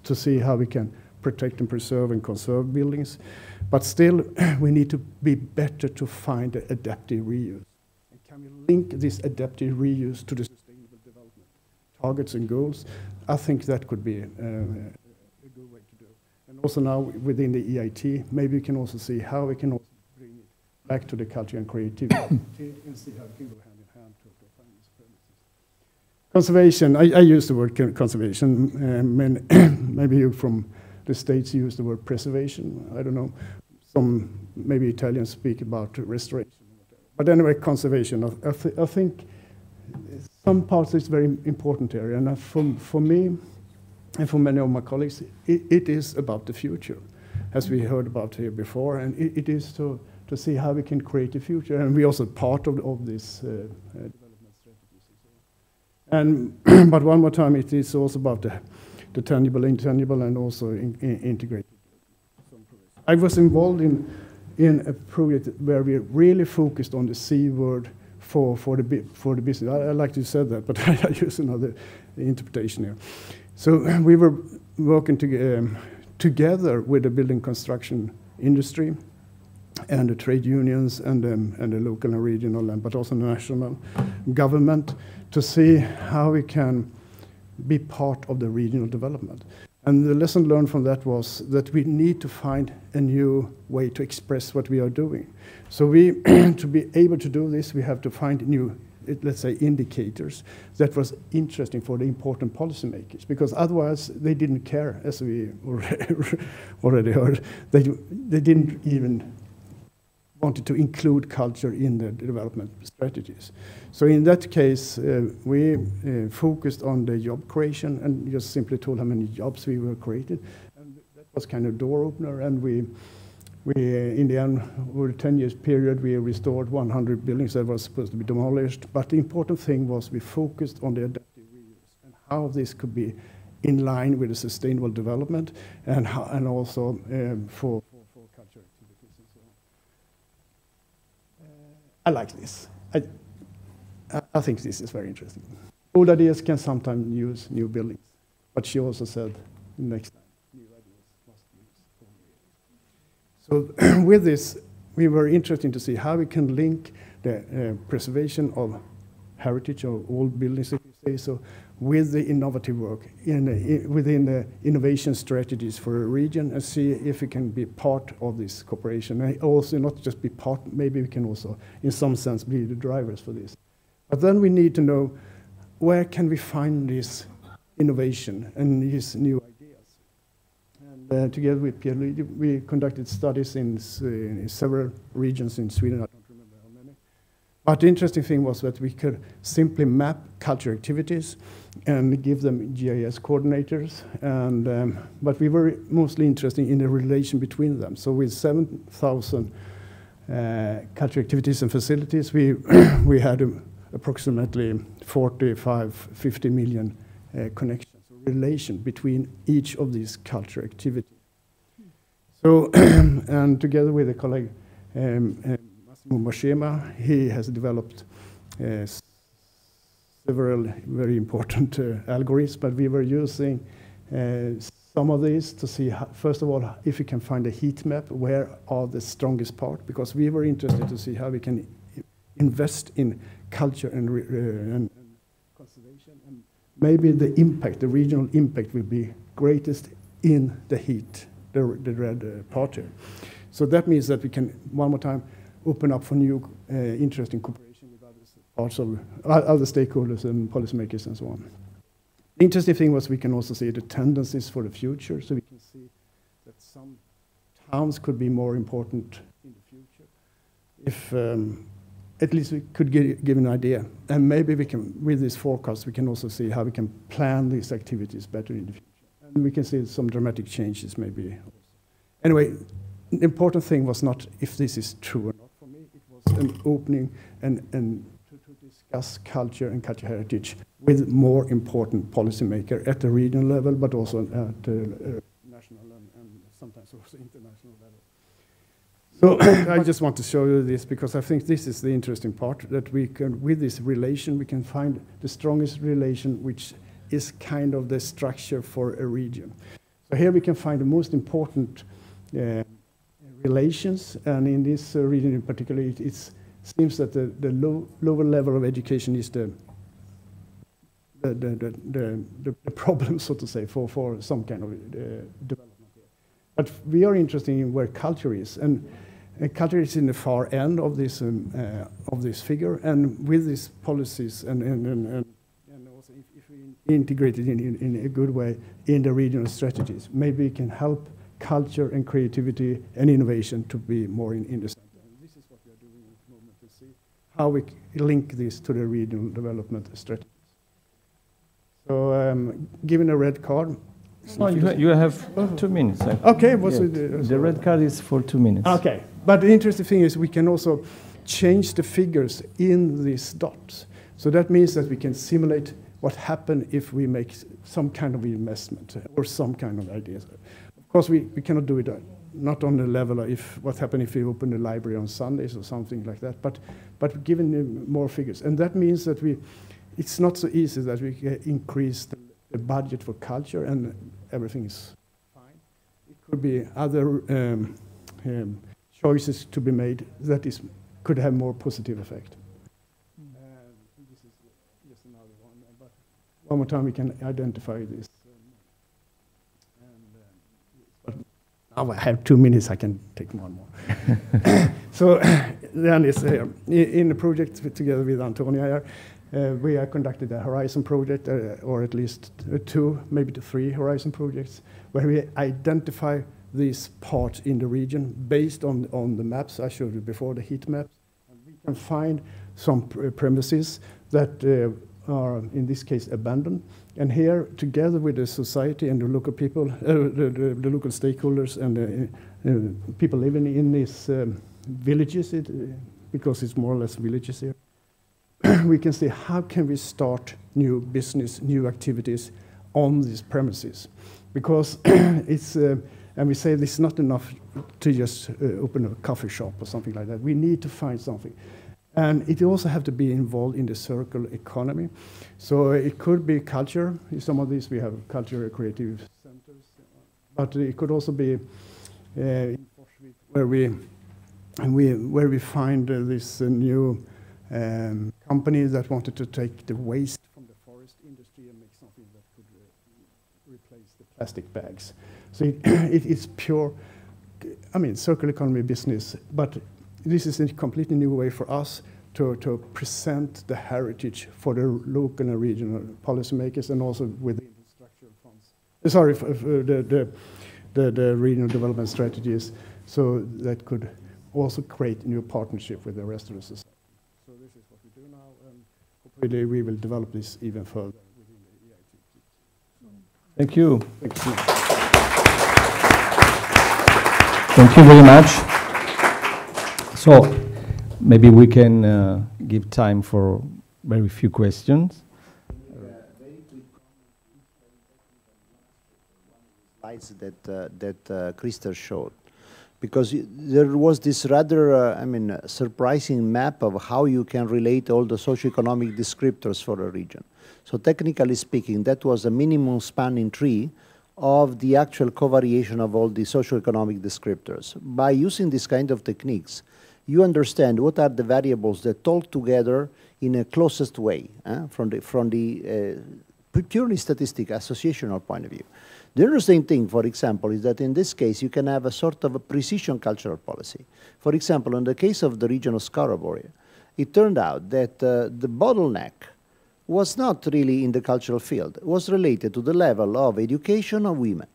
to see how we can protect and preserve and conserve buildings. But still, we need to be better to find the adaptive reuse. And can we link this adaptive reuse to the sustainable development targets and goals? I think that could be a good way to do. And also now within the EIT, maybe we can also see how we can also bring it back to the culture and creativity and see how it can go hand in hand to find these premises. Conservation, I use the word conservation. Maybe you from the States use the word preservation. I don't know. Some maybe Italians speak about restoration. But anyway, conservation. I think some parts is very important area, and for me and for many of my colleagues, it is about the future, as we heard about here before, and it is to see how we can create a future, and we also part of this development strategies. And but one more time, it is also about the tangible, intangible, and also integrated. I was involved in a project where we really focused on the C word for the business. I like to say that, but I use another interpretation here. So we were working together with the building construction industry and the trade unions and the local and regional, but also national government to see how we can be part of the regional development. And the lesson learned from that was that we need to find a new way to express what we are doing. So to be able to do this, we have to find new, let's say, indicators that was interesting for the important policymakers, because otherwise they didn't care, as we already heard. They didn't even wanted to include culture in the development strategies. So in that case, we focused on the job creation and just simply told how many jobs we were created. And that was kind of door opener. And we in the end, over a 10 years period, we restored 100 buildings that were supposed to be demolished. But the important thing was we focused on the adaptive reuse and how this could be in line with the sustainable development and also for culture activities and so on. I like this. I think this is very interesting. Old ideas can sometimes use new buildings, but she also said next time, new ideas must use old ideas. So with this, we were interested to see how we can link the preservation of heritage of old buildings, if you say so, with the innovative work within the innovation strategies for a region, and see if we can be part of this cooperation. And also not just be part, maybe we can also, in some sense, be the drivers for this. But then we need to know where can we find this innovation and these new ideas. And together with Pierre Luigi, we conducted studies in several regions in Sweden. I don't remember how many. But the interesting thing was that we could simply map culture activities and give them GIS coordinators. And, but we were mostly interested in the relation between them. So with 7,000 culture activities and facilities, we had approximately 50 million connections, relation between each of these culture activities. So, and together with a colleague, Massimo Moschema, he has developed several very important algorithms, but we were using some of these to see, first of all, if we can find a heat map, where are the strongest part, because we were interested to see how we can invest in culture and conservation, and maybe the impact, the regional impact, will be greatest in the heat, the red part here. So that means that we can, one more time, open up for new interesting cooperation with other parts of other stakeholders and policymakers and so on. The interesting thing was we can also see the tendencies for the future, so we can see that some towns could be more important in the future. If at least we could give an idea. And maybe we can, with this forecast, we can also see how we can plan these activities better in the future. And we can see some dramatic changes maybe. Anyway, the important thing was not if this is true or not. For me, it was an opening and to discuss culture and cultural heritage with more important policymakers at the regional level, but also at the national and sometimes also international level. So I just want to show you this because I think this is the interesting part, that we can, with this relation, we can find the strongest relation, which is kind of the structure for a region. So here we can find the most important relations, and in this region in particular, it seems that the lower level of education is the problem, so to say, for some kind of development here. But we are interested in where culture is, and culture is in the far end of this figure, and with these policies and also if we integrate it in a good way in the regional strategies, maybe we can help culture and creativity and innovation to be more in the center. And this is what we are doing at the moment, to see how we link this to the regional development strategies. So given a red card. No, you have 2 minutes. Okay, the red card is for 2 minutes. Okay, but the interesting thing is we can also change the figures in these dots. So that means that we can simulate what happens if we make some kind of investment or some kind of ideas. Of course, we cannot do it not on the level of what happens if we open a library on Sundays or something like that, but given more figures. And that means that it's not so easy that we can increase the budget for culture and everything is fine. It could be other choices to be made that could have more positive effect. This is just another one, but one more time we can identify this. But now I have 2 minutes, I can take one more. So then it's in the project together with Antonia here. We have conducted a Horizon project, or at least 2, maybe 3 Horizon projects, where we identify these parts in the region based on the maps I showed you before, the heat maps. And we can find some premises that are, in this case, abandoned. And here, together with the society and the local people, the local stakeholders and the people living in these villages, because it's more or less villages here, we can see how can we start new business, new activities on these premises. Because it's, and we say this is not enough to just open a coffee shop or something like that. We need to find something. And it also have to be involved in the circular economy. So it could be culture. In some of these we have cultural creative centers. But it could also be in Forsvik, where we find this new company that wanted to take the waste from the forest industry and make something that could replace the plastic bags. So it is pure, I mean, circular economy business, but this is a completely new way for us to present the heritage for the local and regional policymakers, and also within the structural funds. Sorry, the regional development strategies, so that could also create a new partnership with the rest of the society. So this is what we do now, and hopefully we will develop this even further within the EIT. Thank you. Thank you. Thank you very much. So maybe we can give time for very few questions. Slides that Christer showed, because there was this rather, surprising map of how you can relate all the socioeconomic descriptors for a region. So technically speaking, that was a minimum spanning tree of the actual covariation of all the socioeconomic descriptors. By using this kind of techniques, you understand what are the variables that talk together in a closest way from the purely statistical associational point of view. The interesting thing, for example, is that in this case you can have a sort of a precision cultural policy. For example, in the case of the region of Skaraborg, it turned out that the bottleneck was not really in the cultural field. It was related to the level of education of women,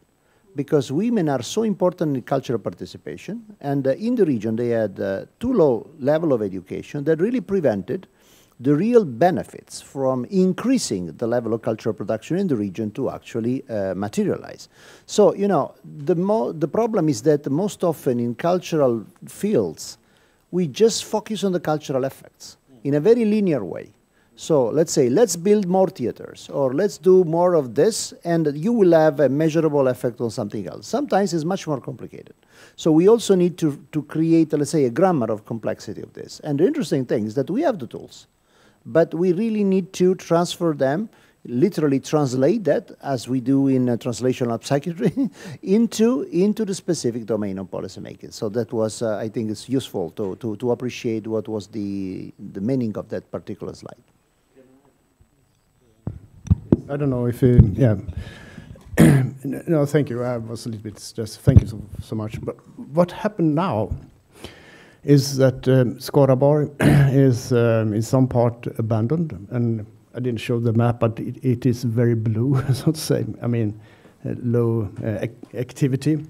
because women are so important in cultural participation, and in the region they had too low level of education that really prevented the real benefits from increasing the level of cultural production in the region to actually materialize. So, you know, the problem is that most often in cultural fields, we just focus on the cultural effects in a very linear way. So let's say, let's build more theaters, or let's do more of this, and you will have a measurable effect on something else. Sometimes it's much more complicated. So we also need to create, let's say, a grammar of complexity of this. And the interesting thing is that we have the tools, but we really need to transfer them, literally translate that, as we do in translational psychiatry, into the specific domain of policymaking. So that was, I think it's useful to appreciate what was the meaning of that particular slide. I don't know if, yeah. No, thank you. I was a little bit stressed. Thank you so much. But what happened now is that Skaraborg is in some part abandoned, and I didn't show the map, but it is very blue, so to say. I mean, low activity.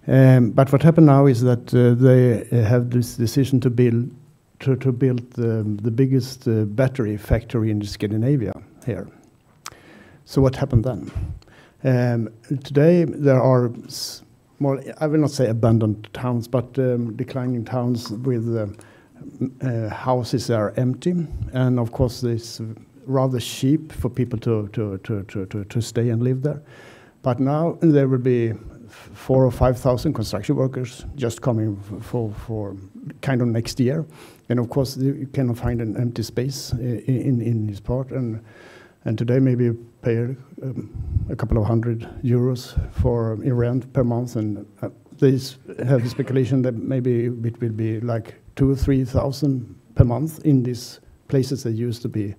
But what happened now is that they have this decision to build the biggest battery factory in Scandinavia here. So what happened then? Today there are more, I will not say abandoned towns, but declining towns with houses that are empty, and of course it's rather cheap for people to stay and live there. But now there will be 4,000 or 5,000 construction workers just coming for kind of next year, and of course you cannot find an empty space in this part. And today maybe you pay a couple of €100 for rent per month, and they have the speculation that maybe it will be like 2,000 or 3,000 per month in these places that used to be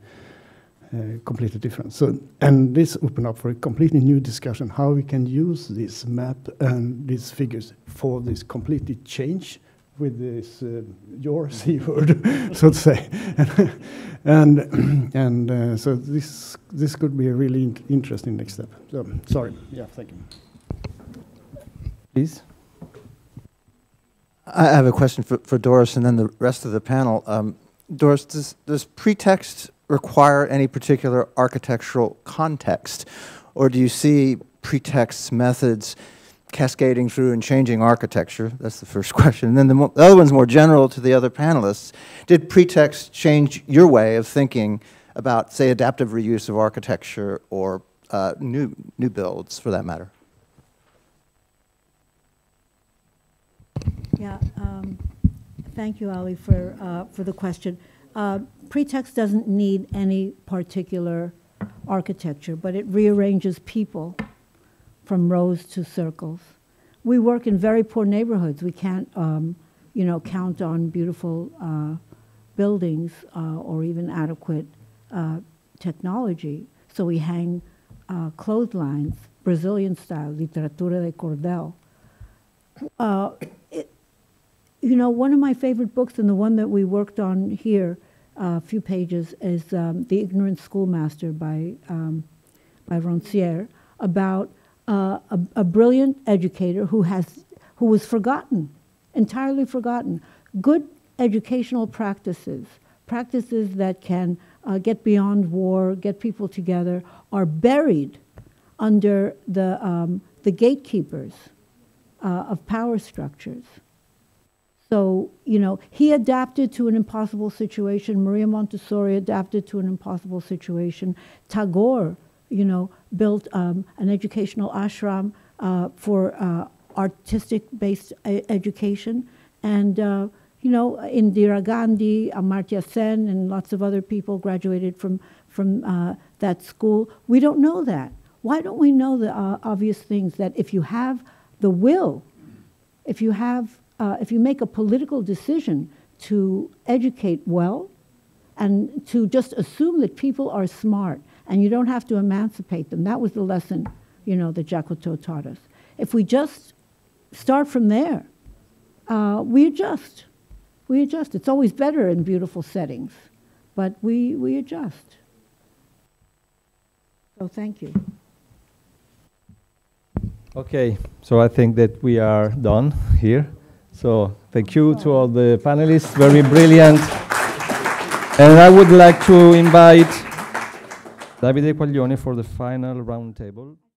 completely different. So, and this opened up for a completely new discussion how we can use this map and these figures for this completely change with this your C word, so to say, and so this could be a really interesting next step. So sorry, yeah, thank you. Please. I have a question for Doris and then the rest of the panel. Doris, does pretext require any particular architectural context, or do you see pretext methods cascading through and changing architecture? That's the first question. And then the other one's more general to the other panelists. Did pretext change your way of thinking about, say, adaptive reuse of architecture or new builds, for that matter? Yeah, thank you, Ali, for the question. Pretext doesn't need any particular architecture, but it rearranges people from rows to circles. We work in very poor neighborhoods. We can't, count on beautiful buildings or even adequate technology. So we hang clotheslines, Brazilian style, literatura de cordel. One of my favorite books, and the one that we worked on here, a few pages, is The Ignorant Schoolmaster by Roncière, about a brilliant educator who was forgotten, entirely forgotten. Good educational practices that can get beyond war, get people together, are buried under the gatekeepers of power structures. So, he adapted to an impossible situation. Maria Montessori adapted to an impossible situation. Tagore, built an educational ashram for artistic-based education. And, Indira Gandhi, Amartya Sen, and lots of other people graduated from that school. We don't know that. Why don't we know the obvious things, that if you have the will, if you make a political decision to educate well and to just assume that people are smart and you don't have to emancipate them. That was the lesson, that Jacques Cousteau taught us. If we just start from there, we adjust. We adjust. It's always better in beautiful settings, but we adjust. So thank you. Okay, so I think that we are done here. So thank you to all the panelists, very brilliant. And I would like to invite Davide Quaglione for the final roundtable.